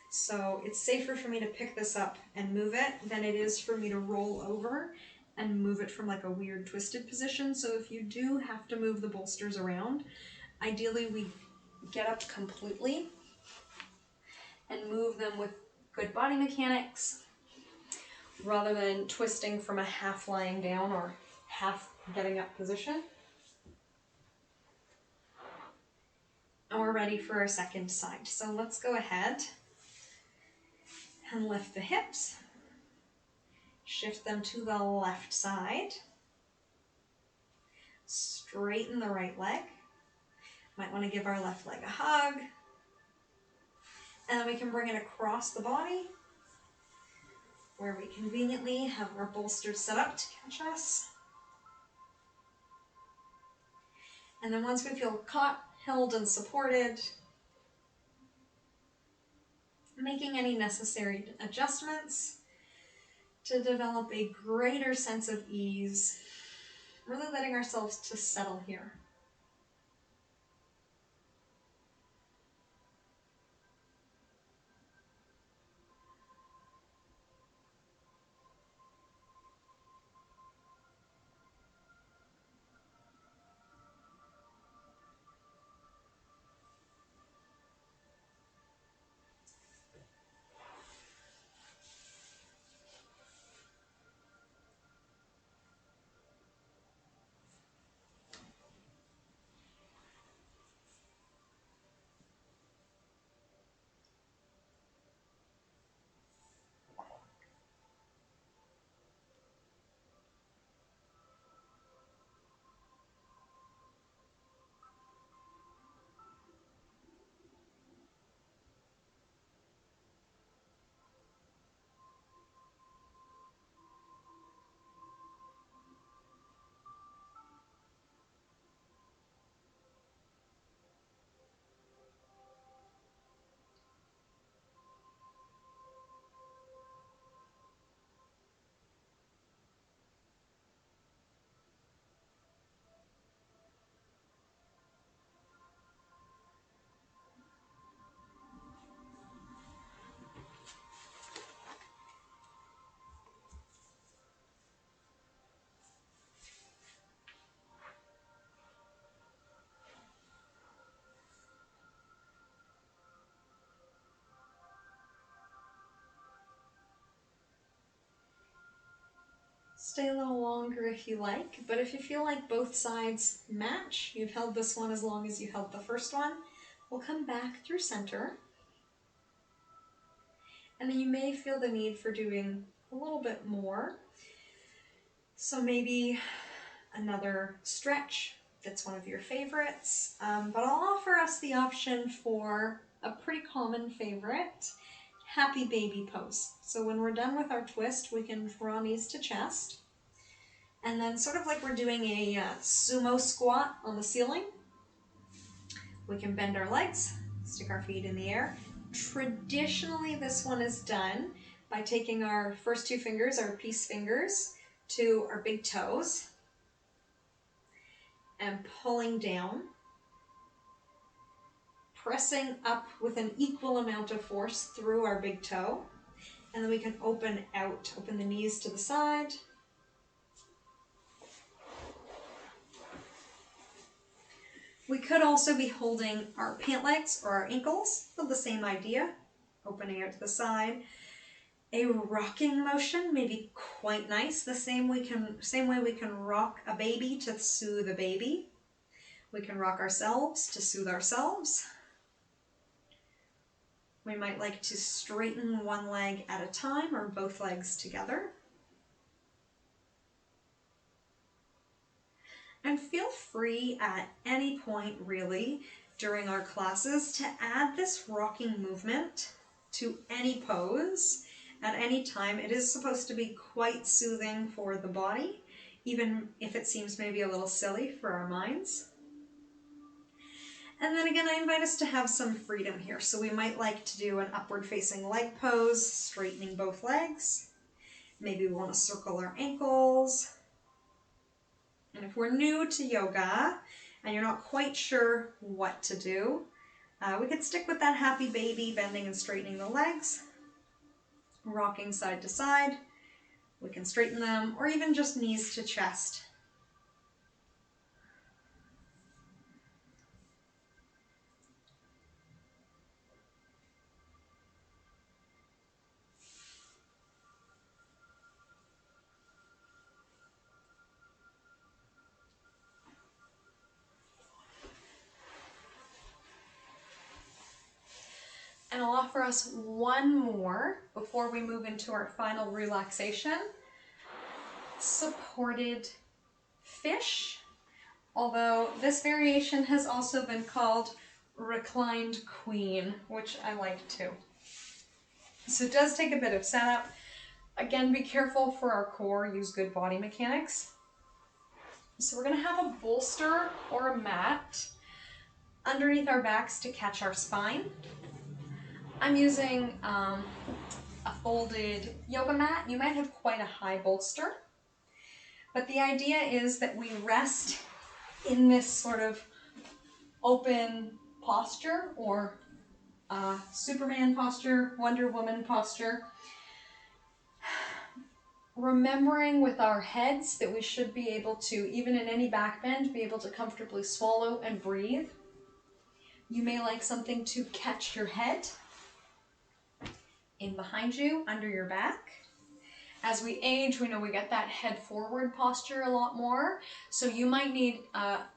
So it's safer for me to pick this up and move it than it is for me to roll over and move it from like a weird twisted position. So if you do have to move the bolsters around, ideally we get up completely and move them with good body mechanics rather than twisting from a half lying down or half getting up position. And we're ready for our second side. So let's go ahead and lift the hips, shift them to the left side, straighten the right leg. Might want to give our left leg a hug. And then we can bring it across the body where we conveniently have our bolsters set up to catch us. And then once we feel caught, held, and supported, making any necessary adjustments to develop a greater sense of ease, really letting ourselves to settle here. Stay a little longer if you like, but if you feel like both sides match, you've held this one as long as you held the first one, we'll come back through center. And then you may feel the need for doing a little bit more. So maybe another stretch that's one of your favorites, but I'll offer us the option for a pretty common favorite, happy baby pose. So when we're done with our twist, we can draw knees to chest, and then sort of like we're doing a sumo squat on the ceiling, we can bend our legs, stick our feet in the air. Traditionally, this one is done by taking our first two fingers, our peace fingers, to our big toes and pulling down, pressing up with an equal amount of force through our big toe, and then we can open out, open the knees to the side. We could also be holding our pant legs or our ankles, still the same idea, opening out to the side. A rocking motion may be quite nice, the same way we can rock a baby to soothe a baby. We can rock ourselves to soothe ourselves. We might like to straighten one leg at a time or both legs together. And feel free at any point really during our classes to add this rocking movement to any pose at any time. It is supposed to be quite soothing for the body, even if it seems maybe a little silly for our minds. And then again, I invite us to have some freedom here. So we might like to do an upward facing leg pose, straightening both legs. Maybe we want to circle our ankles. And if we're new to yoga and you're not quite sure what to do, we could stick with that happy baby, bending and straightening the legs, rocking side to side. We can straighten them, or even just knees to chest. And I'll offer us one more before we move into our final relaxation. Supported fish, although this variation has also been called reclined queen, which I like too. So it does take a bit of setup. Again, be careful for our core, use good body mechanics. So we're gonna have a bolster or a mat underneath our backs to catch our spine. I'm using a folded yoga mat. You might have quite a high bolster, but the idea is that we rest in this sort of open posture, or Superman posture, Wonder Woman posture, remembering with our heads that we should be able to, even in any back bend, be able to comfortably swallow and breathe. You may like something to catch your head in behind you, under your back. As we age, we know we get that head forward posture a lot more, so you might need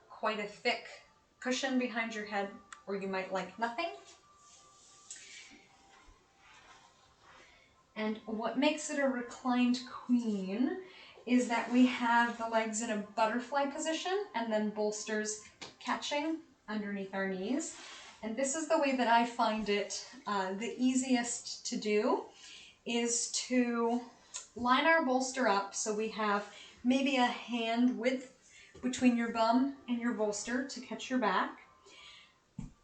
quite a thick cushion behind your head, or you might like nothing. And what makes it a reclined queen is that we have the legs in a butterfly position and then bolsters catching underneath our knees. And this is the way that I find it the easiest to do, is to line our bolster up so we have maybe a hand width between your bum and your bolster to catch your back.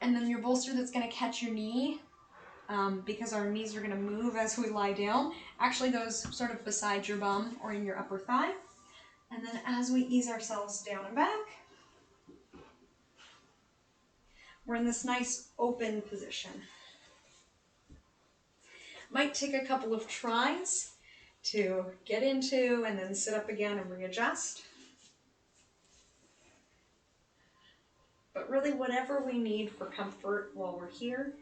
And then your bolster that's going to catch your knee, because our knees are going to move as we lie down, actually goes sort of beside your bum or in your upper thigh. And then as we ease ourselves down and back, we're in this nice open position. Might take a couple of tries to get into and then sit up again and readjust. But really, whatever we need for comfort while we're here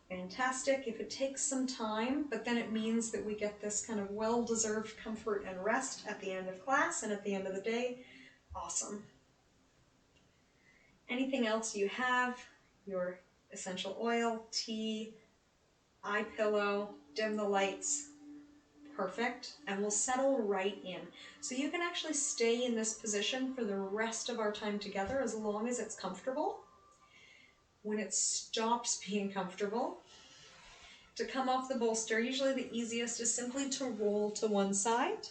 Fantastic if it takes some time, but then it means that we get this kind of well-deserved comfort and rest at the end of class and at the end of the day. Awesome. Anything else you have, your essential oil, tea, eye pillow, dim the lights, perfect, and we'll settle right in. So you can actually stay in this position for the rest of our time together as long as it's comfortable. When it stops being comfortable, to come off the bolster, usually the easiest is simply to roll to one side,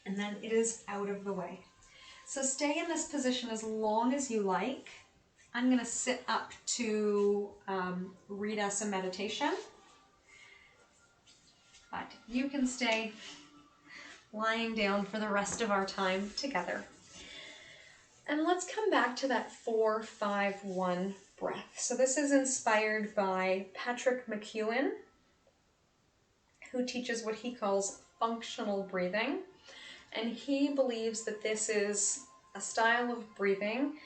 and then it is out of the way. So stay in this position as long as you like. I'm going to sit up to read us a meditation, but you can stay lying down for the rest of our time together. And let's come back to that 4-5-1 breath. So this is inspired by Patrick McEwen, who teaches what he calls functional breathing. And he believes that this is a style of breathing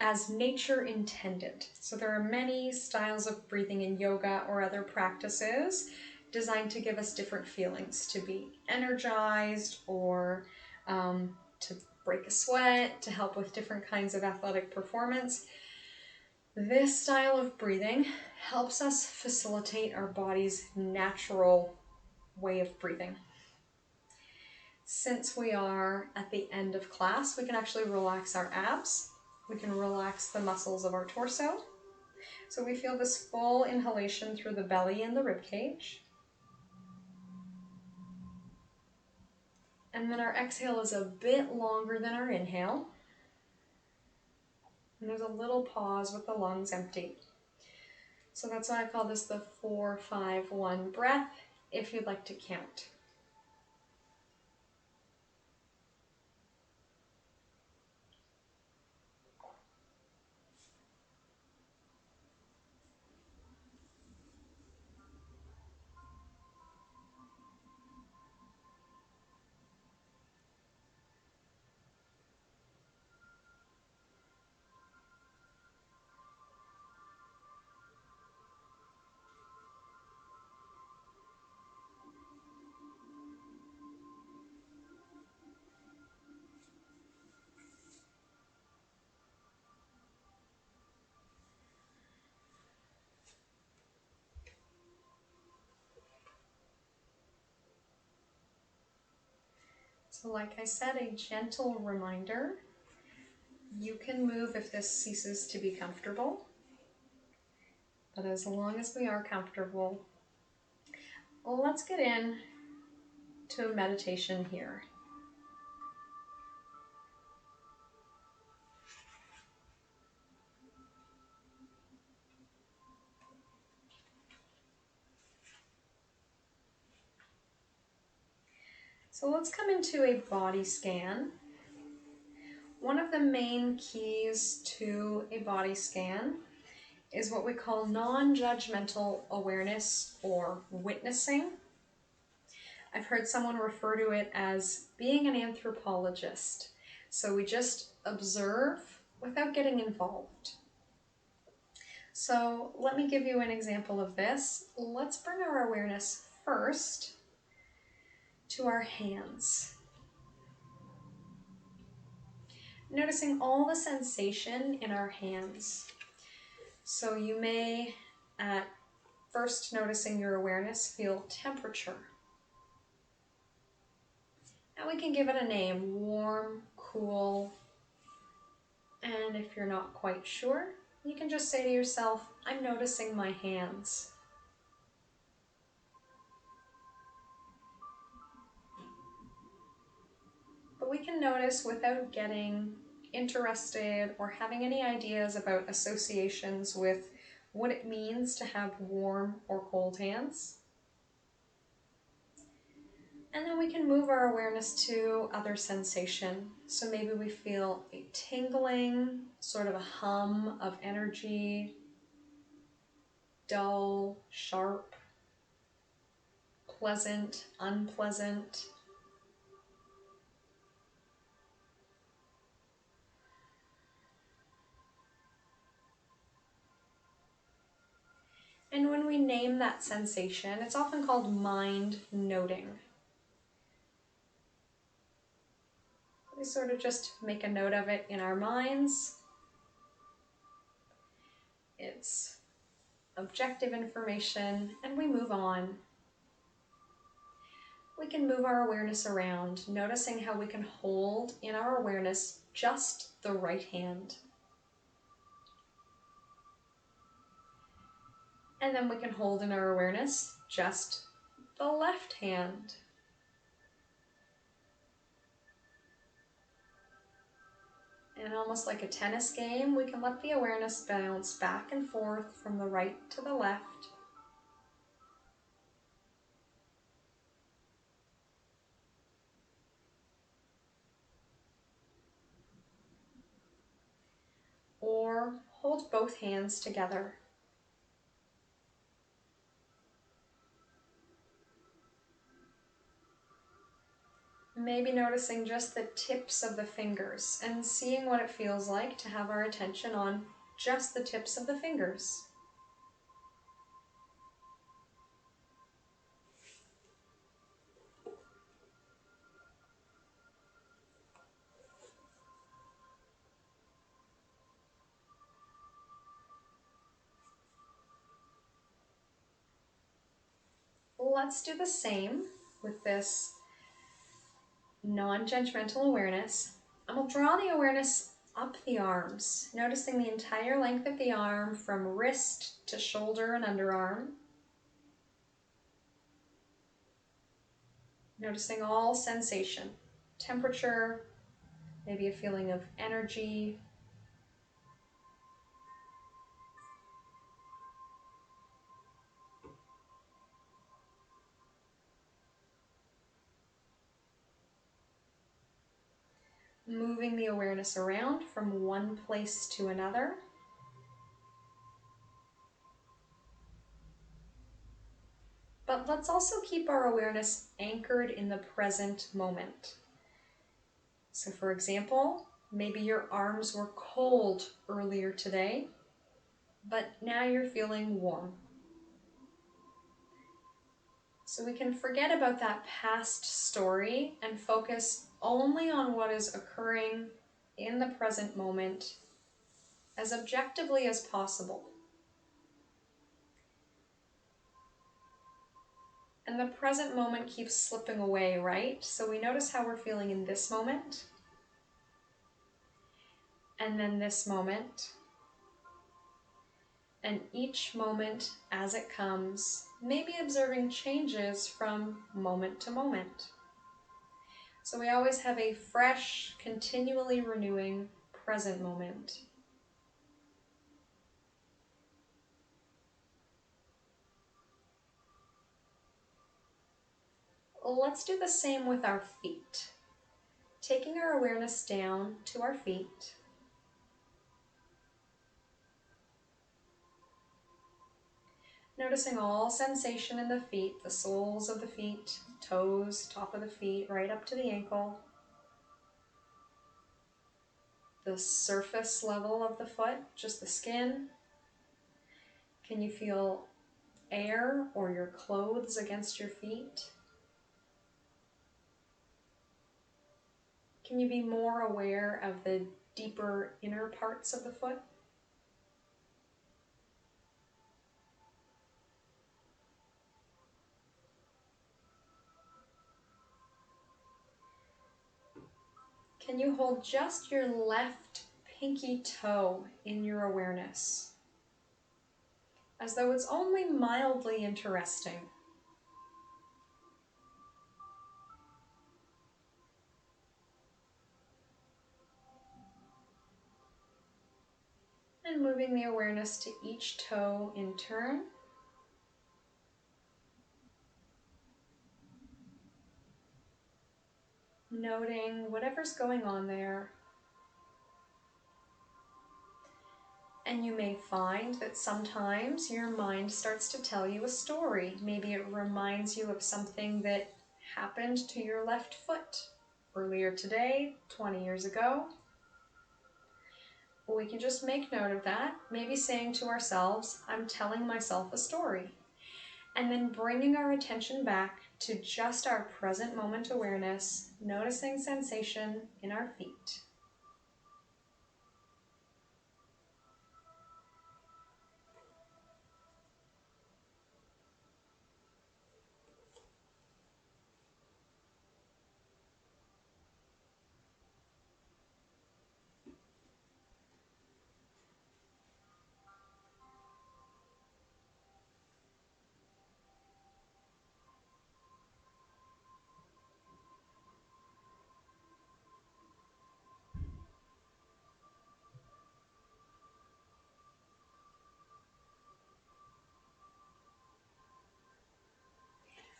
as nature intended. So there are many styles of breathing in yoga or other practices designed to give us different feelings, to be energized or to break a sweat, to help with different kinds of athletic performance. This style of breathing helps us facilitate our body's natural way of breathing. Since we are at the end of class, we can actually relax our abs. We can relax the muscles of our torso. So we feel this full inhalation through the belly and the rib cage. And then our exhale is a bit longer than our inhale. And there's a little pause with the lungs empty. So that's why I call this the 4-5-1 breath, if you'd like to count. So like I said, a gentle reminder, you can move if this ceases to be comfortable, but as long as we are comfortable, let's get in to a meditation here. So let's come into a body scan. One of the main keys to a body scan is what we call non-judgmental awareness or witnessing. I've heard someone refer to it as being an anthropologist. So we just observe without getting involved. So let me give you an example of this. Let's bring our awareness first to our hands. Noticing all the sensation in our hands. So you may, at first noticing your awareness, feel temperature. And we can give it a name, warm, cool, and if you're not quite sure, you can just say to yourself, I'm noticing my hands. But we can notice without getting interested or having any ideas about associations with what it means to have warm or cold hands. And then we can move our awareness to other sensation. So maybe we feel a tingling, sort of a hum of energy, dull, sharp, pleasant, unpleasant. And when we name that sensation, it's often called mind noting. We sort of just make a note of it in our minds. It's objective information, and we move on. We can move our awareness around, noticing how we can hold in our awareness just the right hand. And then we can hold in our awareness just the left hand. And almost like a tennis game, we can let the awareness bounce back and forth from the right to the left. Or hold both hands together. Maybe noticing just the tips of the fingers and seeing what it feels like to have our attention on just the tips of the fingers. Let's do the same with this non-judgmental awareness. And we'll draw the awareness up the arms, noticing the entire length of the arm from wrist to shoulder and underarm. Noticing all sensation, temperature, maybe a feeling of energy. Moving the awareness around from one place to another. But let's also keep our awareness anchored in the present moment. So for example, maybe your arms were cold earlier today, but now you're feeling warm. So we can forget about that past story and focus only on what is occurring in the present moment as objectively as possible. And the present moment keeps slipping away, right? So we notice how we're feeling in this moment, and then this moment, and each moment as it comes, maybe observing changes from moment to moment. So we always have a fresh, continually renewing present moment. Let's do the same with our feet. Taking our awareness down to our feet. Noticing all sensation in the feet, the soles of the feet, toes, top of the feet, right up to the ankle. The surface level of the foot, just the skin. Can you feel air or your clothes against your feet? Can you be more aware of the deeper inner parts of the foot? Can you hold just your left pinky toe in your awareness, as though it's only mildly interesting? And moving the awareness to each toe in turn. Noting whatever's going on there. And you may find that sometimes your mind starts to tell you a story. Maybe it reminds you of something that happened to your left foot earlier today, 20 years ago. We can just make note of that, maybe saying to ourselves, I'm telling myself a story. And then bringing our attention back to just our present moment awareness, noticing sensation in our feet.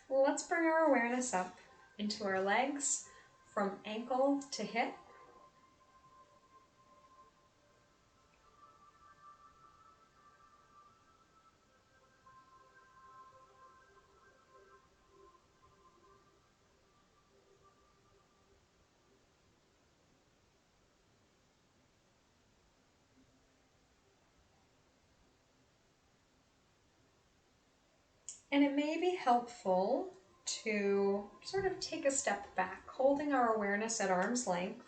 Let's bring our awareness up into our legs from ankle to hip. And it may be helpful to sort of take a step back, holding our awareness at arm's length.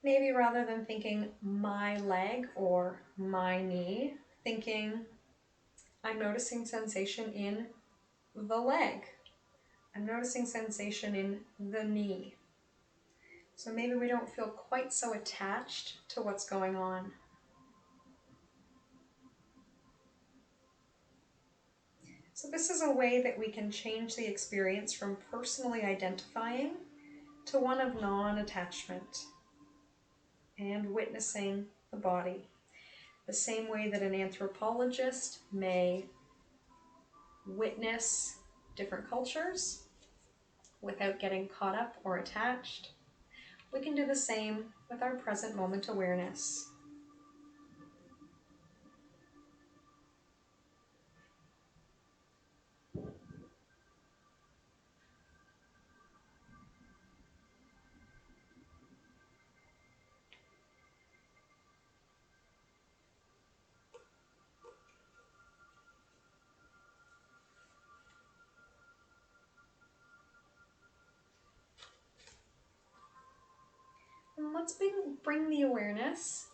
Maybe rather than thinking my leg or my knee, thinking I'm noticing sensation in the leg. I'm noticing sensation in the knee. So maybe we don't feel quite so attached to what's going on. So this is a way that we can change the experience from personally identifying to one of non-attachment and witnessing the body. The same way that an anthropologist may witness different cultures without getting caught up or attached, we can do the same with our present moment awareness. And let's bring the awareness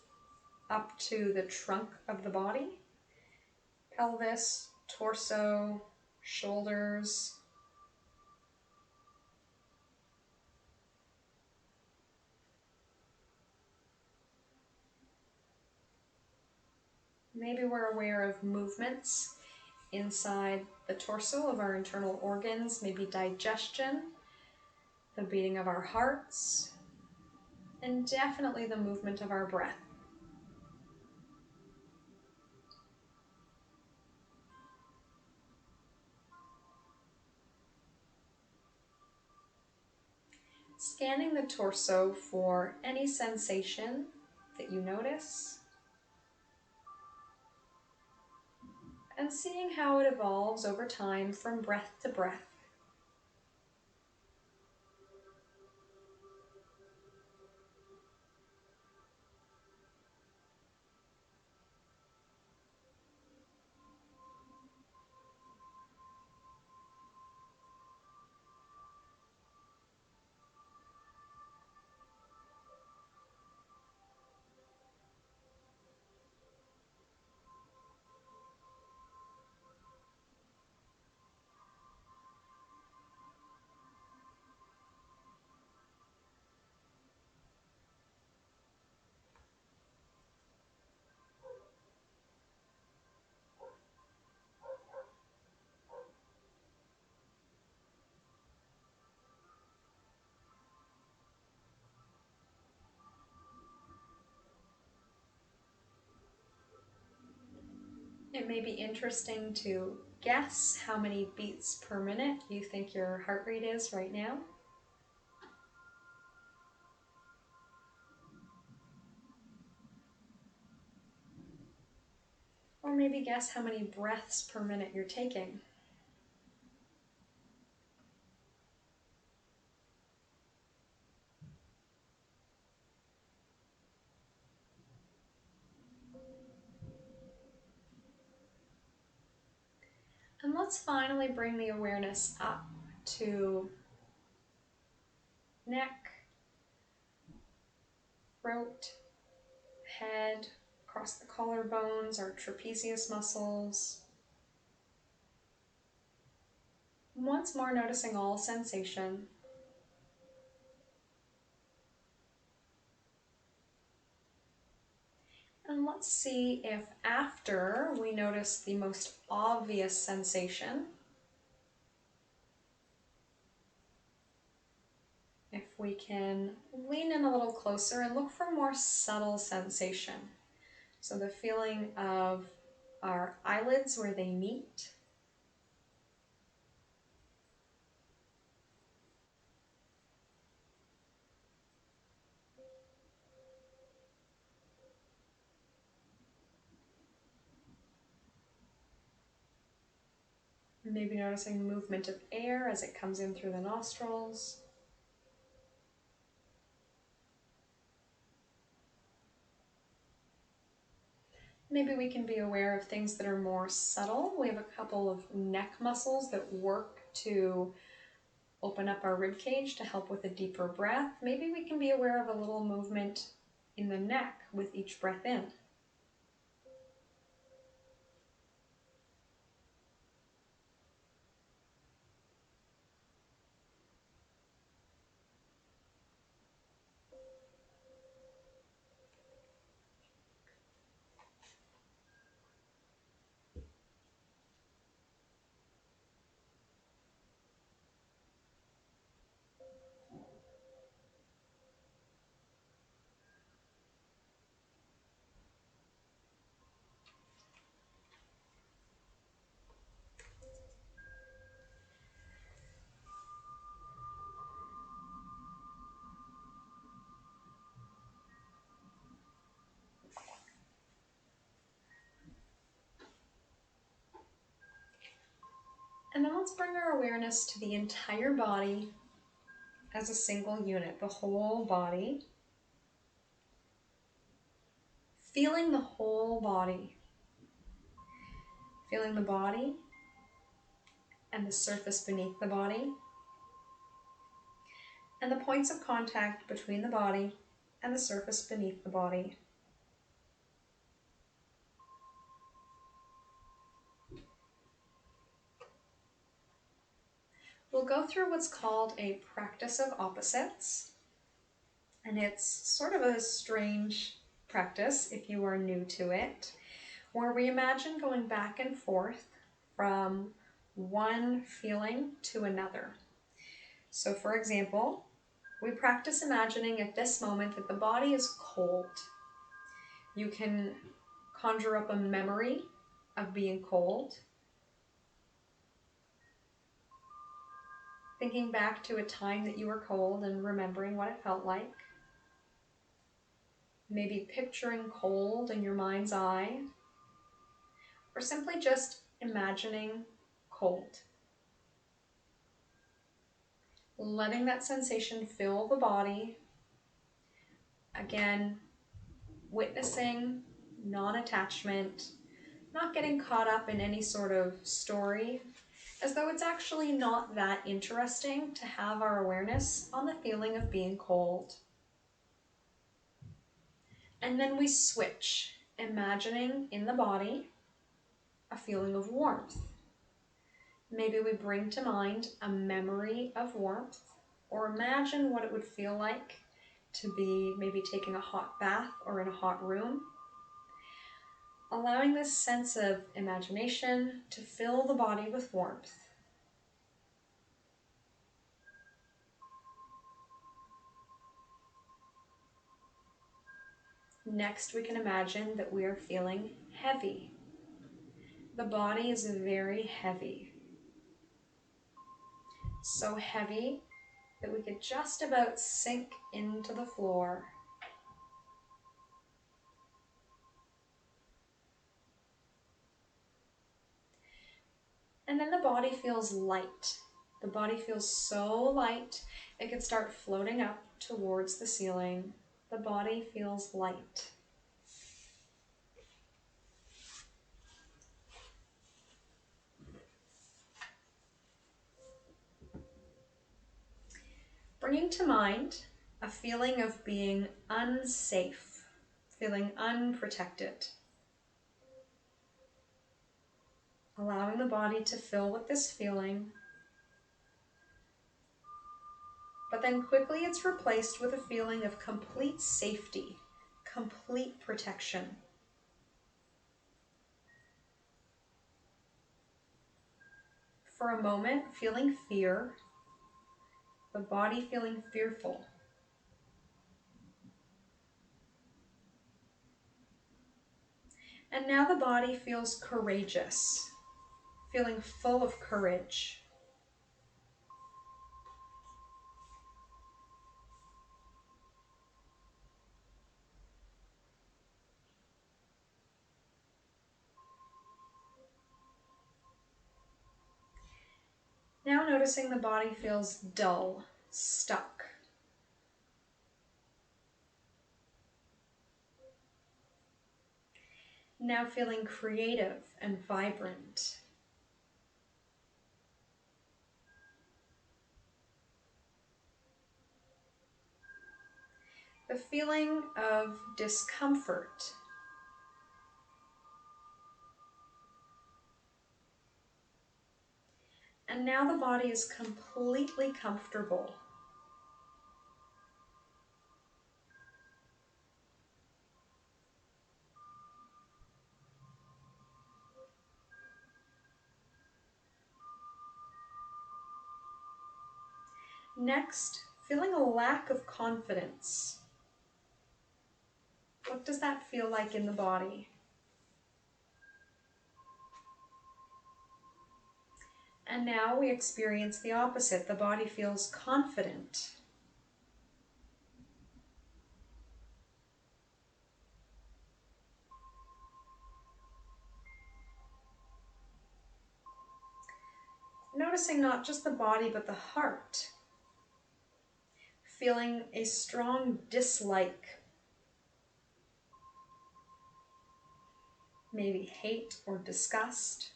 up to the trunk of the body, pelvis, torso, shoulders. Maybe we're aware of movements inside the torso of our internal organs, maybe digestion, the beating of our hearts, and definitely the movement of our breath. Scanning the torso for any sensation that you notice, and seeing how it evolves over time from breath to breath. It may be interesting to guess how many beats per minute you think your heart rate is right now. Or maybe guess how many breaths per minute you're taking. let's finally bring the awareness up to neck, throat, head, across the collarbones, our trapezius muscles. Once more, noticing all sensation. And let's see if after we notice the most obvious sensation, if we can lean in a little closer and look for more subtle sensation. So the feeling of our eyelids where they meet. Maybe noticing movement of air as it comes in through the nostrils. Maybe we can be aware of things that are more subtle. We have a couple of neck muscles that work to open up our rib cage to help with a deeper breath. Maybe we can be aware of a little movement in the neck with each breath in. And then let's bring our awareness to the entire body as a single unit, the whole body. Feeling the whole body. Feeling the body and the surface beneath the body, and the points of contact between the body and the surface beneath the body. We'll go through what's called a practice of opposites, and it's sort of a strange practice if you are new to it, where we imagine going back and forth from one feeling to another. So for example, we practice imagining at this moment that the body is cold. You can conjure up a memory of being cold, thinking back to a time that you were cold and remembering what it felt like. Maybe picturing cold in your mind's eye, or simply just imagining cold. Letting that sensation fill the body. Again, witnessing non-attachment, not getting caught up in any sort of story, as though it's actually not that interesting to have our awareness on the feeling of being cold. And then we switch, imagining in the body a feeling of warmth. Maybe we bring to mind a memory of warmth, or imagine what it would feel like to be maybe taking a hot bath or in a hot room. Allowing this sense of imagination to fill the body with warmth. Next, we can imagine that we are feeling heavy. The body is very heavy. So heavy that we could just about sink into the floor. And then the body feels light. The body feels so light, it could start floating up towards the ceiling. The body feels light. bringing to mind a feeling of being unsafe, feeling unprotected. Allowing the body to fill with this feeling, but then quickly it's replaced with a feeling of complete safety, complete protection. For a moment, feeling fear, the body feeling fearful. And now the body feels courageous, feeling full of courage. Now noticing the body feels dull, stuck. Now feeling creative and vibrant. The feeling of discomfort. And now the body is completely comfortable. Next, feeling a lack of confidence. What does that feel like in the body? And now we experience the opposite. The body feels confident. Noticing not just the body, but the heart. Feeling a strong dislike, maybe hate or disgust.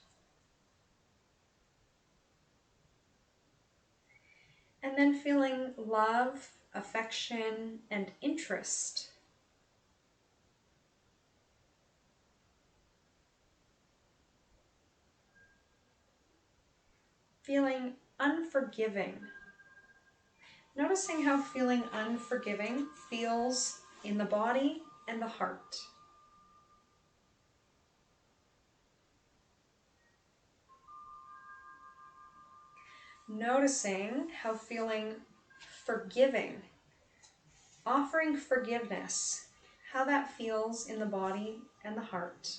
And then feeling love, affection, and interest. Feeling unforgiving. Noticing how feeling unforgiving feels in the body and the heart. Noticing how feeling forgiving, offering forgiveness, how that feels in the body and the heart.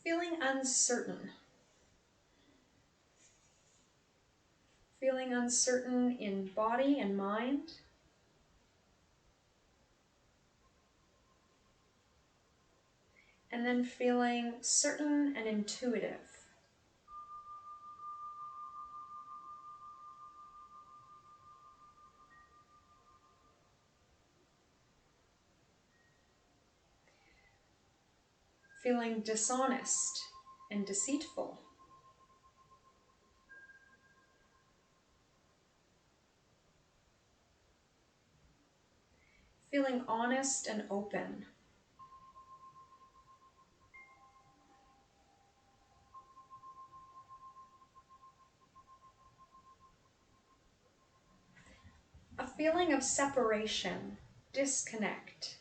Feeling uncertain. Feeling uncertain in body and mind. And then feeling certain and intuitive. Feeling dishonest and deceitful. Feeling honest and open. A feeling of separation, disconnect.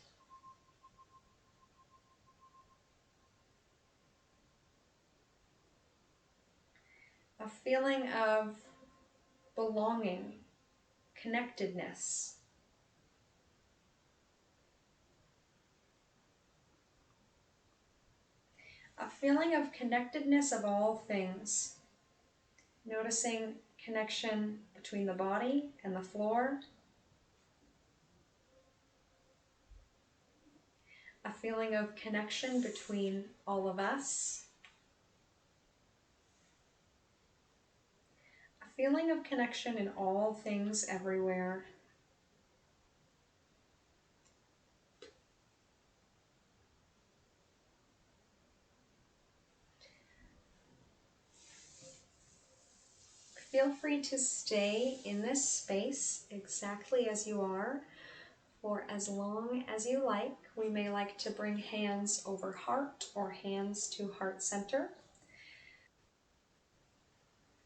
A feeling of belonging, connectedness. A feeling of connectedness of all things. Noticing connection between the body and the floor. A feeling of connection between all of us. feeling of connection in all things everywhere. Feel free to stay in this space exactly as you are for as long as you like. We may like to bring hands over heart or hands to heart center.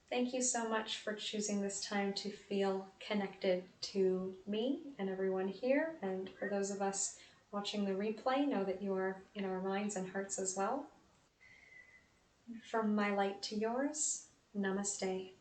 Thank you so much for choosing this time to feel connected to me and everyone here. And for those of us watching the replay, know that you are in our minds and hearts as well. From my light to yours, namaste.